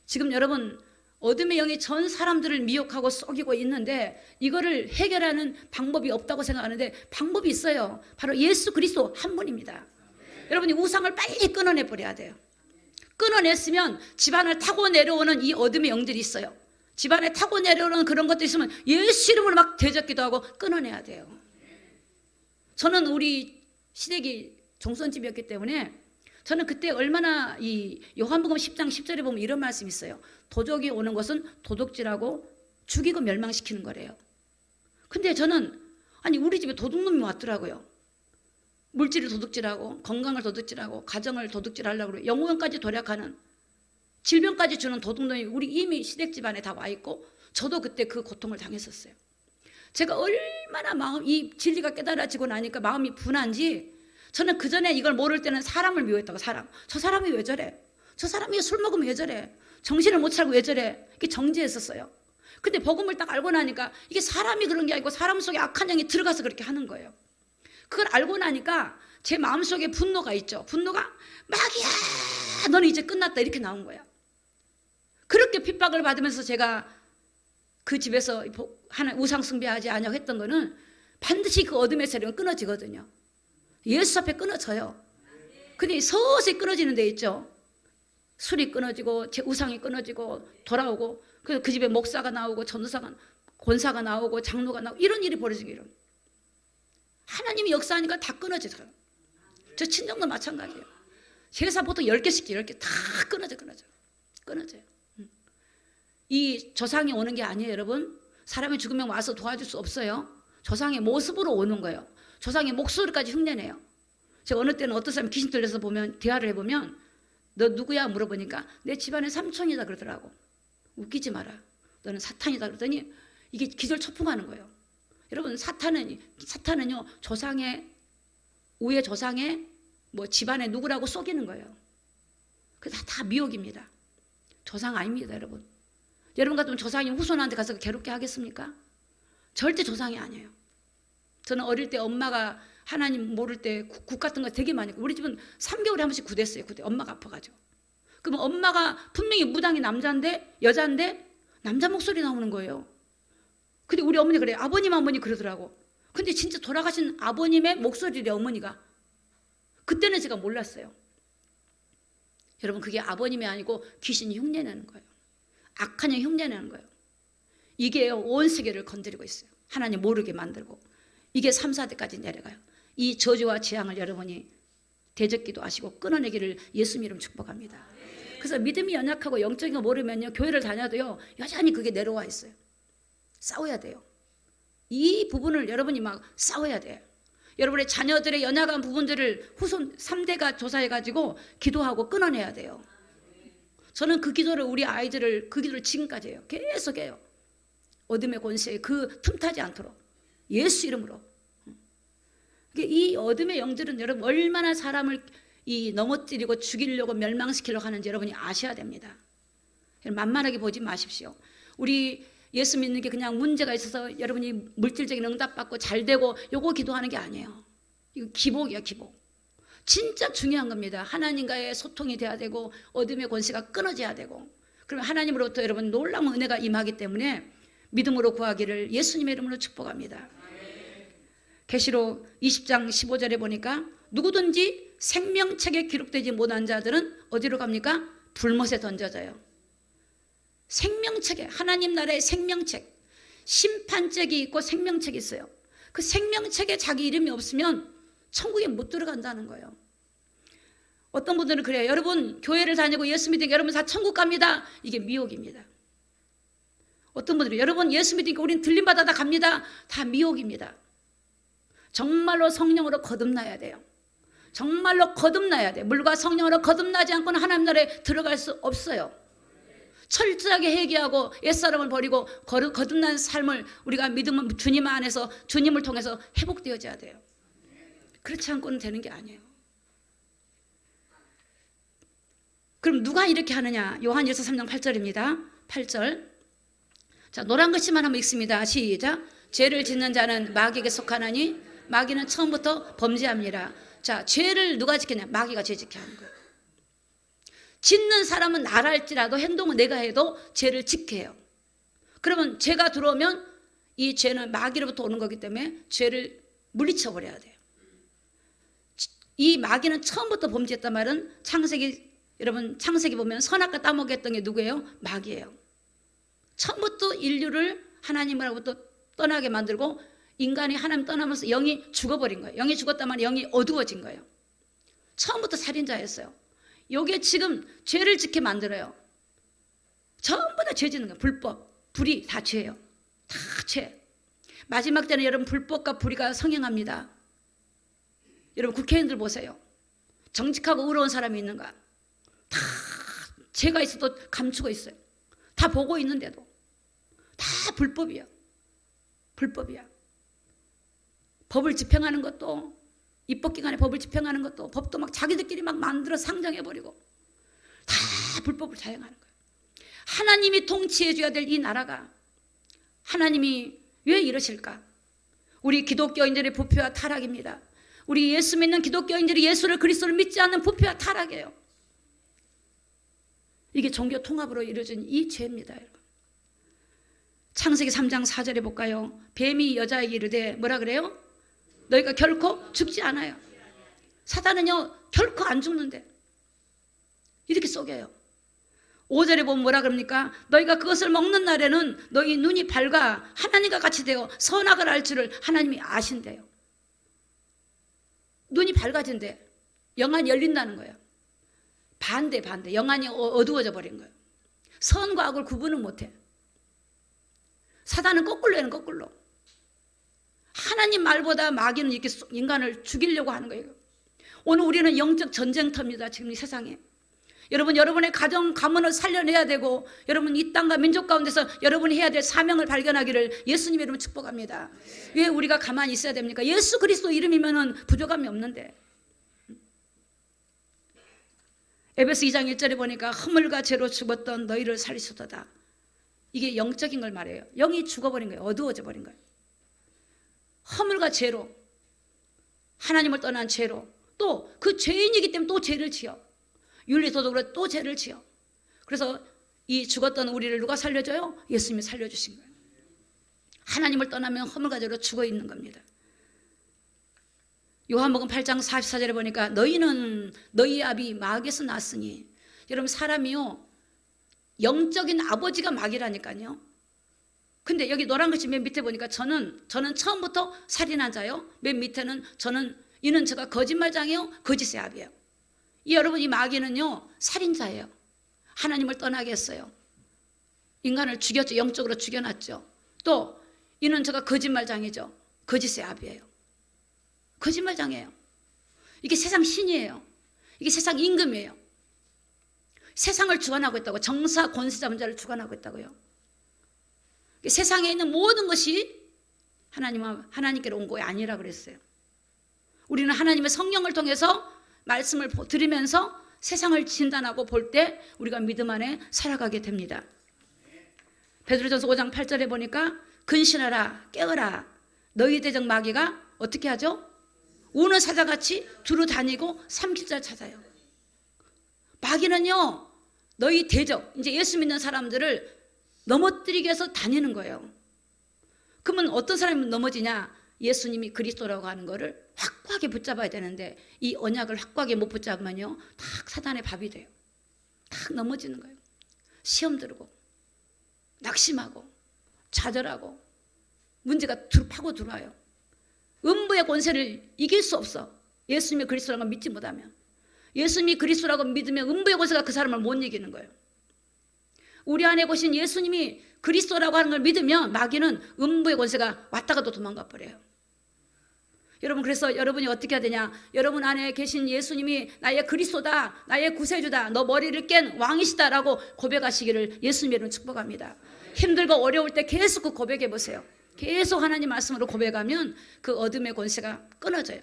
지금 여러분 어둠의 영이 전 사람들을 미혹하고 속이고 있는데 이거를 해결하는 방법이 없다고 생각하는데 방법이 있어요. 바로 예수 그리스도 한 분입니다. 여러분이 우상을 빨리 끊어내 버려야 돼요. 끊어냈으면 집안을 타고 내려오는 이 어둠의 영들이 있어요. 집안에 타고 내려오는 그런 것도 있으면 예수 이름으로 막 대적기도 하고 끊어내야 돼요. 저는 우리 시댁이 종선집이었기 때문에 저는 그때 얼마나 이 요한복음 10장 10절에 보면 이런 말씀이 있어요. 도적이 오는 것은 도둑질하고 죽이고 멸망시키는 거래요. 근데 저는 아니 우리 집에 도둑놈이 왔더라고요. 물질을 도둑질하고 건강을 도둑질하고 가정을 도둑질하려고 그래요. 영혼까지 도략하는 질병까지 주는 도둑놈이 우리 이미 시댁 집안에 다 와 있고 저도 그때 그 고통을 당했었어요. 제가 얼마나 이 진리가 깨달아지고 나니까 마음이 분한지 저는 그전에 이걸 모를 때는 사람을 미워했다고. 사람. 저 사람이 왜 저래? 저 사람이 술 먹으면 왜 저래? 정신을 못 차리고 왜 저래? 이게 정죄했었어요. 근데 복음을 딱 알고 나니까 이게 사람이 그런 게 아니고 사람 속에 악한 영이 들어가서 그렇게 하는 거예요. 그걸 알고 나니까 제 마음속에 분노가 있죠. 분노가 마귀야 너는 이제 끝났다 이렇게 나온 거예요. 그렇게 핍박을 받으면서 제가 그 집에서 하나 우상 숭배하지 않냐고 했던 거는 반드시 그 어둠의 세력은 끊어지거든요. 예수 앞에 끊어져요. 근데 서서히 끊어지는 데 있죠. 술이 끊어지고 제 우상이 끊어지고 돌아오고 그래서 그 집에 목사가 나오고 전도사가 권사가 나오고 장로가 나오고 이런 일이 벌어지기 이런. 하나님이 역사하니까 다 끊어져요. 저 친정도 마찬가지예요. 제사 보통 10개씩 10개 다 끊어져요. 이 조상이 오는 게 아니에요, 여러분. 사람이 죽으면 와서 도와줄 수 없어요. 조상의 모습으로 오는 거예요. 조상의 목소리까지 흉내내요. 제가 어느 때는 어떤 사람이 귀신 들려서 보면 대화를 해보면 너 누구야 물어보니까 내 집안의 삼촌이다 그러더라고. 웃기지 마라. 너는 사탄이다 그러더니 이게 기절초풍하는 거예요. 여러분 사탄은요 조상의 우의 조상의 뭐 집안의 누구라고 속이는 거예요. 그게 다 미혹입니다. 조상 아닙니다, 여러분. 여러분 같으면 조상이 후손한테 가서 괴롭게 하겠습니까? 절대 조상이 아니에요. 저는 어릴 때 엄마가 하나님 모를 때 국 같은 거 되게 많이 했고 우리 집은 3개월에 한 번씩 굿했어요. 그때 엄마가 아파가지고. 그러면 엄마가 분명히 무당이 여자인데 남자 목소리 나오는 거예요. 근데 우리 어머니 그래요. 아버님 그러더라고. 근데 진짜 돌아가신 아버님의 목소리래 어머니가. 그때는 제가 몰랐어요. 여러분 그게 아버님이 아니고 귀신이 흉내내는 거예요. 악한 영이 흉내내는 거예요. 이게 온 세계를 건드리고 있어요. 하나님 모르게 만들고. 이게 3, 4대까지 내려가요. 이 저주와 재앙을 여러분이 대적기도 하시고 끊어내기를 예수님 이름 축복합니다. 그래서 믿음이 연약하고 영적인 거 모르면요 교회를 다녀도요 여전히 그게 내려와 있어요. 싸워야 돼요. 이 부분을 여러분이 막 싸워야 돼요. 여러분의 자녀들의 연약한 부분들을 후손 3대가 조사해가지고 기도하고 끊어내야 돼요. 저는 그 기도를 우리 아이들을 그 기도를 지금까지 해요. 계속 해요. 어둠의 권세에 그 틈타지 않도록 예수 이름으로. 이 어둠의 영들은 여러분 얼마나 사람을 넘어뜨리고 죽이려고 멸망시키려고 하는지 여러분이 아셔야 됩니다. 만만하게 보지 마십시오. 우리 예수 믿는 게 그냥 문제가 있어서 여러분이 물질적인 응답받고 잘 되고 요거 기도하는 게 아니에요. 이거 기복이야, 기복. 진짜 중요한 겁니다. 하나님과의 소통이 돼야 되고 어둠의 권세가 끊어져야 되고 그러면 하나님으로부터 여러분 놀라운 은혜가 임하기 때문에 믿음으로 구하기를 예수님의 이름으로 축복합니다. 계시록 20장 15절에 보니까 누구든지 생명책에 기록되지 못한 자들은 어디로 갑니까? 불못에 던져져요. 생명책에 하나님 나라의 생명책 심판책이 있고 생명책이 있어요. 그 생명책에 자기 이름이 없으면 천국에 못 들어간다는 거예요. 어떤 분들은 그래요. 여러분 교회를 다니고 예수 믿으니까 여러분 다 천국 갑니다. 이게 미혹입니다. 어떤 분들이 여러분 예수 믿으니까 우리는 들림받아 다 갑니다. 다 미혹입니다. 정말로 성령으로 거듭나야 돼요. 정말로 거듭나야 돼요. 물과 성령으로 거듭나지 않고는 하나님 나라에 들어갈 수 없어요. 철저하게 회개하고 옛사람을 버리고 거듭난 삶을 우리가 믿으면 주님 안에서 주님을 통해서 회복되어져야 돼요. 그렇지 않고는 되는 게 아니에요. 그럼 누가 이렇게 하느냐? 요한일서 3장 8절입니다. 8절. 자, 노란 글씨만 한번 읽습니다. 시작. 죄를 짓는 자는 마귀에게 속하나니 마귀는 처음부터 범죄합니다. 자, 죄를 누가 지켰냐? 마귀가 죄 지게 하는 거예요. 짓는 사람은 나랄지라도 행동은 내가 해도 죄를 지켜요. 그러면 죄가 들어오면 이 죄는 마귀로부터 오는 거기 때문에 죄를 물리쳐 버려야 돼요. 이 마귀는 처음부터 범죄했단 말은 여러분 창세기 보면 선악과 따먹게 했던 게 누구예요? 마귀예요. 처음부터 인류를 하나님으로부터 떠나게 만들고 인간이 하나님 떠나면서 영이 죽어버린 거예요. 영이 죽었단 말은 영이 어두워진 거예요. 처음부터 살인자였어요. 요게 지금 죄를 짓게 만들어요. 전부 다 죄 짓는 거예요. 불법, 불의 다 죄예요. 다 죄. 마지막 때는 여러분 불법과 불의가 성행합니다. 여러분 국회의원들 보세요. 정직하고 의로운 사람이 있는가? 다 죄가 있어도 감추고 있어요. 다 보고 있는데도 다 불법이야. 불법이야. 법을 집행하는 것도, 입법기관에 법을 집행하는 것도, 법도 막 자기들끼리 막 만들어 상정해버리고 다 불법을 자행하는 거예요. 하나님이 통치해줘야 될 이 나라가 하나님이 왜 이러실까? 우리 기독교인들의 부패와 타락입니다. 우리 예수 믿는 기독교인들이 예수를 그리스도를 믿지 않는 부패와 타락이에요. 이게 종교 통합으로 이루어진 이 죄입니다. 여러분. 창세기 3장 4절에 볼까요? 뱀이 여자에게 이르되 뭐라 그래요? 너희가 결코 죽지 않아요. 사단은요 결코 안 죽는데 이렇게 속여요. 5절에 보면 뭐라 그럽니까? 너희가 그것을 먹는 날에는 너희 눈이 밝아 하나님과 같이 되어 선악을 알 줄을 하나님이 아신대요. 눈이 밝아진대. 영안이 열린다는 거예요. 반대. 영안이 어두워져 버린 거예요. 선과 악을 구분을 못해. 사단은 거꾸로 해는 거꾸로. 하나님 말보다 마귀는 이렇게 인간을 죽이려고 하는 거예요. 오늘 우리는 영적 전쟁터입니다. 지금 이 세상에. 여러분, 여러분의 가정, 가문을 살려내야 되고, 여러분 이 땅과 민족 가운데서 여러분이 해야 될 사명을 발견하기를 예수님 이름으로 축복합니다. 왜 우리가 가만히 있어야 됩니까? 예수 그리스도 이름이면 부족함이 없는데. 에베소 2장 1절에 보니까 허물과 죄로 죽었던 너희를 살리소서다. 이게 영적인 걸 말해요. 영이 죽어버린 거예요. 어두워져 버린 거예요. 허물과 죄로, 하나님을 떠난 죄로, 또 그 죄인이기 때문에 또 죄를 지어. 윤리도덕으로 또 죄를 지어. 그래서 이 죽었던 우리를 누가 살려줘요? 예수님이 살려주신 거예요. 하나님을 떠나면 허물과 죄로 죽어 있는 겁니다. 요한복음 8장 44절에 보니까 너희는 너희 아비 마귀에서 났으니. 여러분 사람이요 영적인 아버지가 마귀라니까요. 근데 여기 노란 글씨 맨 밑에 보니까 저는 처음부터 살인한 자요. 맨 밑에는 이는 제가 거짓말장이요 거짓의 아비예요. 여러분 이 마귀는요 살인자예요. 하나님을 떠나게 했어요. 인간을 죽였죠. 영적으로 죽여놨죠. 또 이는 제가 거짓말장이죠. 거짓의 아비예요. 거짓말장이에요. 이게 세상 신이에요. 이게 세상 임금이에요. 세상을 주관하고 있다고. 정사 권세 잡은 자를 주관하고 있다고요. 세상에 있는 모든 것이 하나님께로 온 것이 아니라 그랬어요. 우리는 하나님의 성령을 통해서 말씀을 들으면서 세상을 진단하고 볼 때 우리가 믿음 안에 살아가게 됩니다. 베드로전서 5장 8절에 보니까 근신하라 깨어라 너희 대적 마귀가 어떻게 하죠? 우는 사자같이 두루 다니고 삼킬 자를 찾아요. 마귀는요 너희 대적, 이제 예수 믿는 사람들을 넘어뜨리기 위해서 다니는 거예요. 그러면 어떤 사람이 넘어지냐? 예수님이 그리스도라고 하는 거를 확고하게 붙잡아야 되는데 이 언약을 확고하게 못 붙잡으면요 딱 사단의 밥이 돼요. 딱 넘어지는 거예요. 시험 들고 낙심하고 좌절하고 문제가 파고 들어와요. 음부의 권세를 이길 수 없어. 예수님이 그리스도라고 믿지 못하면. 예수님이 그리스도라고 믿으면 음부의 권세가 그 사람을 못 이기는 거예요. 우리 안에 계신 예수님이 그리스도라고 하는 걸 믿으면 마귀는 음부의 권세가 왔다가도 도망가 버려요. 여러분 그래서 여러분이 어떻게 해야 되냐? 여러분 안에 계신 예수님이 나의 그리스도다, 나의 구세주다, 너 머리를 깬 왕이시다라고 고백하시기를 예수님 이름으로 축복합니다. 힘들고 어려울 때 계속 그 고백해 보세요. 계속 하나님 말씀으로 고백하면 그 어둠의 권세가 끊어져요.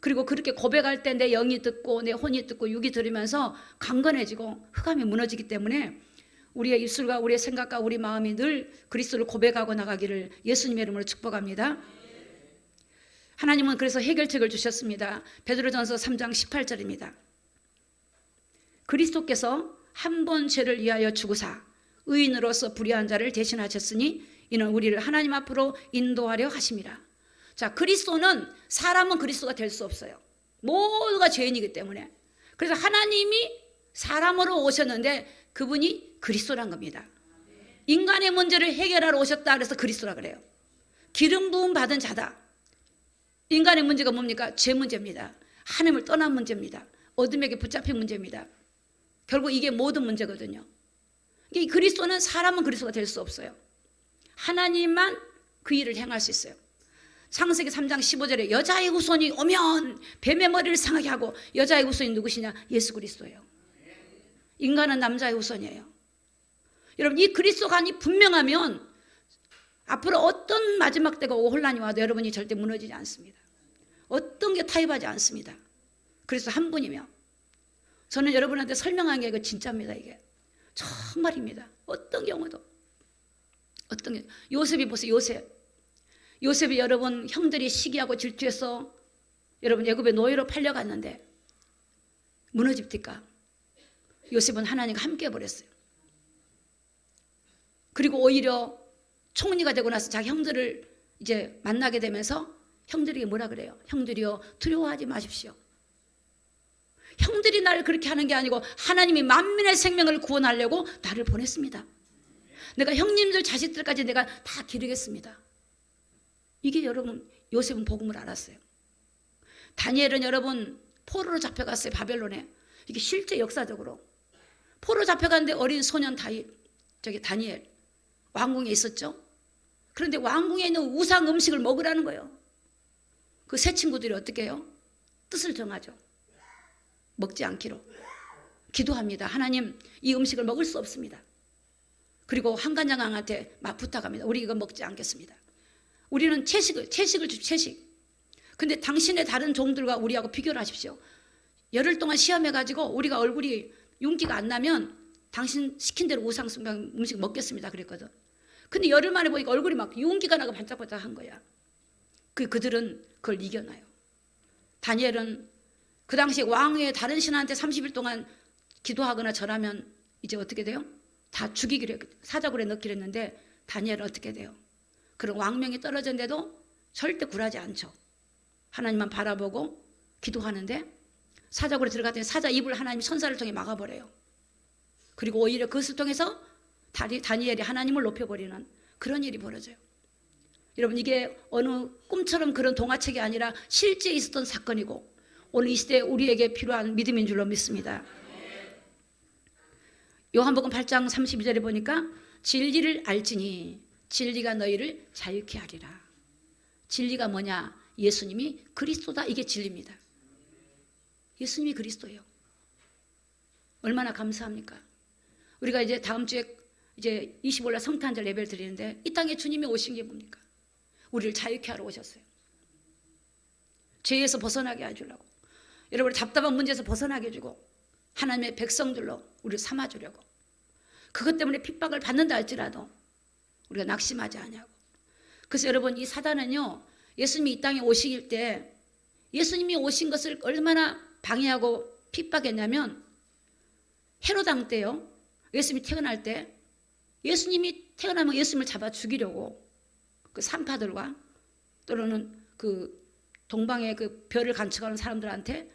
그리고 그렇게 고백할 때 내 영이 듣고 내 혼이 듣고 육이 들으면서 강건해지고 흑암이 무너지기 때문에 우리의 입술과 우리의 생각과 우리 마음이 늘 그리스도를 고백하고 나가기를 예수님의 이름으로 축복합니다. 하나님은 그래서 해결책을 주셨습니다. 베드로전서 3장 18절입니다. 그리스도께서 한 번 죄를 위하여 죽으사 의인으로서 불의한 자를 대신하셨으니 이는 우리를 하나님 앞으로 인도하려 하심이라. 자, 그리스도는 사람은 그리스도가 될 수 없어요. 모두가 죄인이기 때문에. 그래서 하나님이 사람으로 오셨는데 그분이 그리스도란 겁니다. 인간의 문제를 해결하러 오셨다 그래서 그리스도라 그래요. 기름 부음 받은 자다. 인간의 문제가 뭡니까? 죄 문제입니다. 하나님을 떠난 문제입니다. 어둠에게 붙잡힌 문제입니다. 결국 이게 모든 문제거든요. 이 그리스도는 사람은 그리스도가 될 수 없어요. 하나님만 그 일을 행할 수 있어요. 창세기 3장 15절에 여자의 후손이 오면 뱀의 머리를 상하게 하고, 여자의 후손이 누구시냐? 예수 그리스도예요. 인간은 남자의 후손이에요. 여러분, 이 그리스도관이 분명하면 앞으로 어떤 마지막 때가 오고 혼란이 와도 여러분이 절대 무너지지 않습니다. 어떤 게 타협하지 않습니다. 그래서 한 분이며, 저는 여러분한테 설명한 게 이거 진짜입니다. 이게 정말입니다. 어떤 경우도. 어떤 게, 요셉이 보세요. 요셉이 여러분 형들이 시기하고 질투해서 여러분 애굽에 노예로 팔려갔는데 무너집니까? 요셉은 하나님과 함께 해버렸어요. 그리고 오히려 총리가 되고 나서 자기 형들을 이제 만나게 되면서 형들이 뭐라 그래요? 형들이요, 두려워하지 마십시오. 형들이 나를 그렇게 하는 게 아니고 하나님이 만민의 생명을 구원하려고 나를 보냈습니다. 내가 형님들 자식들까지 내가 다 기르겠습니다. 이게 여러분 요셉은 복음을 알았어요. 다니엘은 여러분 포로로 잡혀갔어요. 바벨론에. 이게 실제 역사적으로 포로 잡혀갔는데 어린 소년 다니엘 왕궁에 있었죠. 그런데 왕궁에 있는 우상 음식을 먹으라는 거예요. 그 세 친구들이 어떻게 해요? 뜻을 정하죠. 먹지 않기로 기도합니다. 하나님, 이 음식을 먹을 수 없습니다. 그리고 한간장왕한테 막 부탁합니다. 우리 이거 먹지 않겠습니다. 우리는 채식을 채식. 근데 당신의 다른 종들과 우리하고 비교를 하십시오. 열흘 동안 시험해가지고 우리가 얼굴이 윤기가 안 나면 당신 시킨 대로 우상 음식 먹겠습니다. 그랬거든. 근데 열흘 만에 보니까 얼굴이 막 윤기가 나고 반짝반짝한 거야. 그들은 그걸 이겨나요. 다니엘은 그 당시 왕의 다른 신하한테 30일 동안 기도하거나 절하면 이제 어떻게 돼요? 다 죽이기로 사자굴에 넣기로 했는데 다니엘은 어떻게 돼요? 그런 왕명이 떨어졌는데도 절대 굴하지 않죠. 하나님만 바라보고 기도하는데 사자굴에 들어갔더니 사자 입을 하나님 천사를 통해 막아버려요. 그리고 오히려 그것을 통해서 다니엘이 하나님을 높여버리는 그런 일이 벌어져요. 여러분, 이게 어느 꿈처럼 그런 동화책이 아니라 실제 있었던 사건이고 오늘 이 시대에 우리에게 필요한 믿음인 줄로 믿습니다. 요한복음 8장 32절에 보니까 진리를 알지니 진리가 너희를 자유케 하리라. 진리가 뭐냐? 예수님이 그리스도다. 이게 진리입니다. 예수님이 그리스도예요. 얼마나 감사합니까? 우리가 이제 다음 주에 이제 25일 성탄절 예배를 드리는데 이 땅에 주님이 오신 게 뭡니까? 우리를 자유케 하러 오셨어요. 죄에서 벗어나게 해주려고, 여러분의 답답한 문제에서 벗어나게 해주고 하나님의 백성들로 우리를 삼아주려고. 그것 때문에 핍박을 받는다 할지라도 우리가 낙심하지 않냐고. 그래서 여러분, 이 사단은요, 예수님이 이 땅에 오실 때 예수님이 오신 것을 얼마나 방해하고 핍박했냐면, 헤롯 왕 때요, 예수님이 태어날 때 예수님이 태어나면 예수님을 잡아 죽이려고 그 산파들과 또는 그 동방의 그 별을 관측하는 사람들한테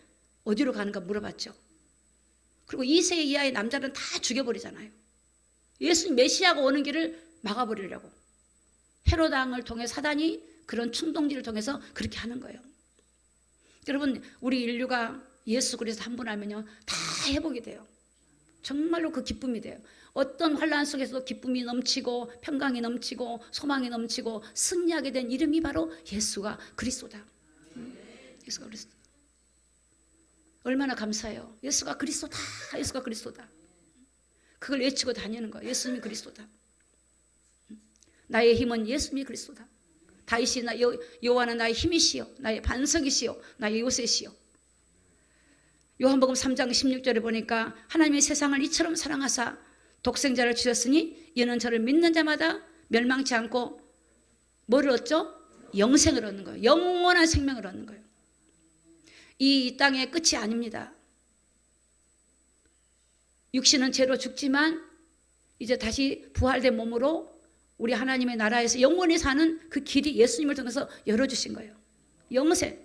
어디로 가는가 물어봤죠. 그리고 2세 이하의 남자는 다 죽여버리잖아요. 예수님 메시아가 오는 길을 막아버리려고 헤롯 왕을 통해 사단이 그런 충동질을 통해서 그렇게 하는 거예요. 여러분, 우리 인류가 예수 그리스도 한 분 알면요, 다 회복이 돼요. 정말로 그 기쁨이 돼요. 어떤 환난 속에서도 기쁨이 넘치고 평강이 넘치고 소망이 넘치고 승리하게 된 이름이 바로 예수가 그리스도다. 예수가 그리스도. 얼마나 감사해요. 예수가 그리스도다. 예수가 그리스도다. 그걸 외치고 다니는 거예요. 예수님이 그리스도다. 나의 힘은 예수님이 그리스도다. 다윗이 여호와는 나의 힘이시요 나의 반석이시요 나의 요새시요. 요한복음 3장 16절에 보니까 하나님이 세상을 이처럼 사랑하사 독생자를 주셨으니 이는 저를 믿는 자마다 멸망치 않고 뭐를 얻죠? 영생을 얻는 거예요. 영원한 생명을 얻는 거예요. 이 땅의 끝이 아닙니다. 육신은 죄로 죽지만 이제 다시 부활된 몸으로 우리 하나님의 나라에서 영원히 사는 그 길이 예수님을 통해서 열어주신 거예요. 영생.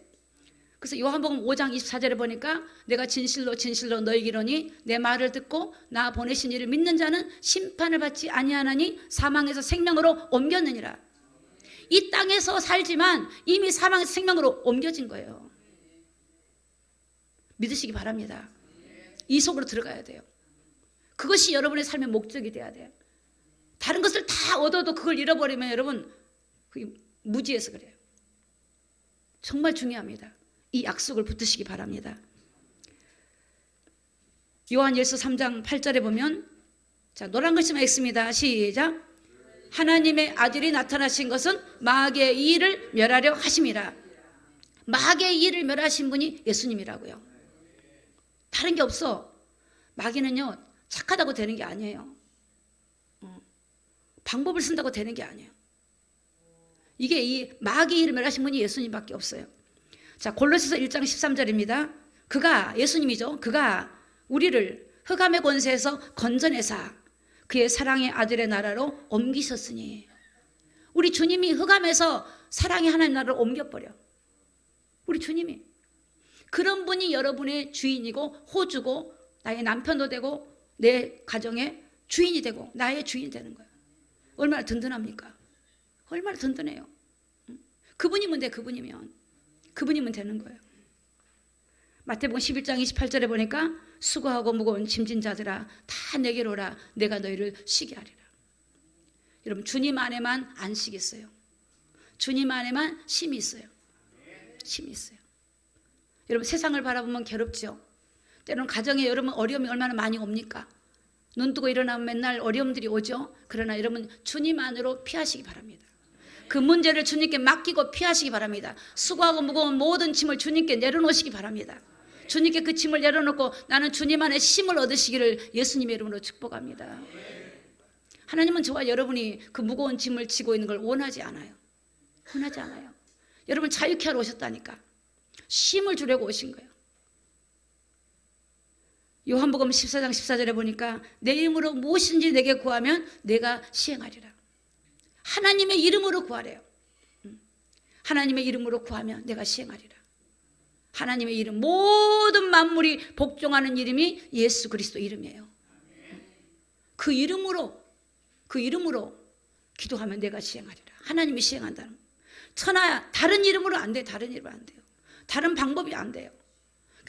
그래서 요한복음 5장 24절에 보니까 내가 진실로 진실로 너희에게 이르노니 내 말을 듣고 나 보내신 이를 믿는 자는 심판을 받지 아니하나니 사망에서 생명으로 옮겼느니라. 이 땅에서 살지만 이미 사망에서 생명으로 옮겨진 거예요. 믿으시기 바랍니다. 이 속으로 들어가야 돼요. 그것이 여러분의 삶의 목적이 돼야 돼요. 다른 것을 다 얻어도 그걸 잃어버리면 여러분 그게 무지해서 그래요. 정말 중요합니다. 이 약속을 붙드시기 바랍니다. 요한일서 3장 8절에 보면 자 노란 글씨만 읽습니다. 시작. 하나님의 아들이 나타나신 것은 마귀의 일을 멸하려 하심이라. 마귀의 일을 멸하신 분이 예수님이라고요. 다른 게 없어. 마귀는요 착하다고 되는 게 아니에요. 방법을 쓴다고 되는 게 아니에요. 이게 이 마귀의 일을 멸하신 분이 예수님밖에 없어요. 자 골로새서 1장 13절입니다. 그가 예수님이죠. 그가 우리를 흑암의 권세에서 건져내사 그의 사랑의 아들의 나라로 옮기셨으니 우리 주님이 흑암에서 사랑의 하나님 나라로 옮겨버려. 우리 주님이 그런 분이 여러분의 주인이고 호주고 나의 남편도 되고 내 가정의 주인이 되고 나의 주인이 되는 거예요. 얼마나 든든합니까? 얼마나 든든해요. 그분이면 돼. 그분이면 되는 거예요. 마태복음 11장 28절에 보니까 수고하고 무거운 짐진 자들아 다 내게로 오라 내가 너희를 쉬게 하리라. 여러분 주님 안에만 안식이 있어요. 주님 안에만 쉼이 있어요. 쉼이 있어요. 여러분 세상을 바라보면 괴롭죠. 때로는 가정에 여러분 어려움이 얼마나 많이 옵니까? 눈 뜨고 일어나면 맨날 어려움들이 오죠. 그러나 여러분 주님 안으로 피하시기 바랍니다. 그 문제를 주님께 맡기고 피하시기 바랍니다. 수고하고 무거운 모든 짐을 주님께 내려놓으시기 바랍니다. 주님께 그 짐을 내려놓고 나는 주님 안에 쉼을 얻으시기를 예수님의 이름으로 축복합니다. 하나님은 저와 여러분이 그 무거운 짐을 지고 있는 걸 원하지 않아요. 원하지 않아요. 여러분 자유케 하러 오셨다니까. 쉼을 주려고 오신 거예요. 요한복음 14장 14절에 보니까 내 이름으로 무엇인지 내게 구하면 내가 시행하리라. 하나님의 이름으로 구하래요. 하나님의 이름으로 구하면 내가 시행하리라. 하나님의 이름 모든 만물이 복종하는 이름이 예수 그리스도 이름이에요. 그 이름으로 기도하면 내가 시행하리라. 하나님이 시행한다는 거예요. 천하야 다른 이름으로 안 돼. 다른 이름으로 안 돼요. 다른 방법이 안 돼요.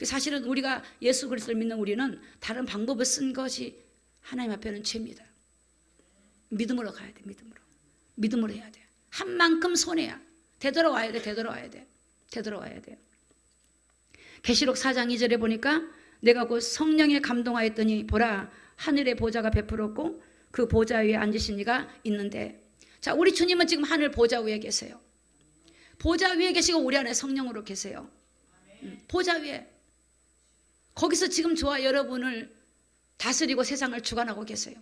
사실은 우리가 예수 그리스도를 믿는 우리는 다른 방법을 쓴 것이 하나님 앞에는 죄입니다. 믿음으로 가야 돼. 믿음으로 해야 돼. 한 만큼 손해야. 되돌아와야 돼. 계시록 4장 2절에 보니까 내가 곧 성령에 감동하였더니 보라 하늘의 보좌가 베풀었고 그 보좌 위에 앉으신 이가 있는데 자 우리 주님은 지금 하늘 보좌 위에 계세요. 보좌 위에 계시고 우리 안에 성령으로 계세요. 보좌 위에 거기서 지금 저와 여러분을 다스리고 세상을 주관하고 계세요.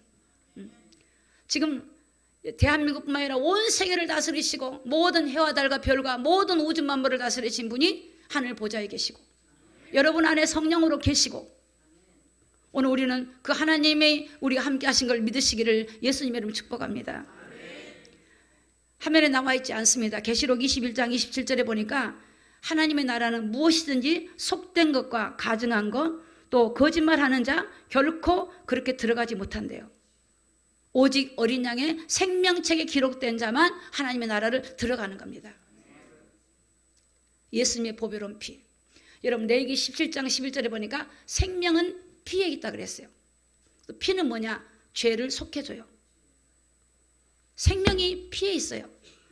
지금 대한민국뿐만 아니라 온 세계를 다스리시고 모든 해와 달과 별과 모든 우주 만물을 다스리신 분이 하늘 보좌에 계시고 여러분 안에 성령으로 계시고 오늘 우리는 그 하나님의 우리가 함께 하신 걸 믿으시기를 예수님의 이름으로 축복합니다. 화면에 나와 있지 않습니다. 계시록 21장 27절에 보니까 하나님의 나라는 무엇이든지 속된 것과 가증한 것 또 거짓말하는 자 결코 그렇게 들어가지 못한대요. 오직 어린 양의 생명책에 기록된 자만 하나님의 나라를 들어가는 겁니다. 예수님의 보배로운 피. 여러분 레위기 17장 11절에 보니까 생명은 피에 있다 그랬어요. 피는 뭐냐? 죄를 속해줘요. 생명이 피에 있어요.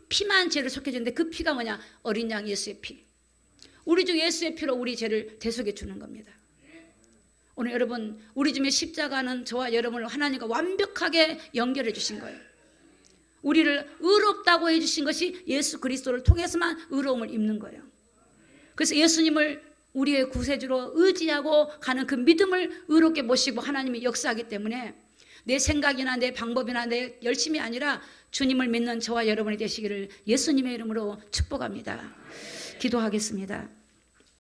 피만 죄를 속해주는데 그 피가 뭐냐? 어린 양 예수의 피. 우리 주 예수의 피로 우리 죄를 대속해 주는 겁니다. 오늘 여러분 우리 주의 십자가는 저와 여러분을 하나님과 완벽하게 연결해 주신 거예요. 우리를 의롭다고 해주신 것이 예수 그리스도를 통해서만 의로움을 입는 거예요. 그래서 예수님을 우리의 구세주로 의지하고 가는 그 믿음을 의롭게 모시고 하나님이 역사하기 때문에 내 생각이나 내 방법이나 내 열심이 아니라 주님을 믿는 저와 여러분이 되시기를 예수님의 이름으로 축복합니다. 기도하겠습니다.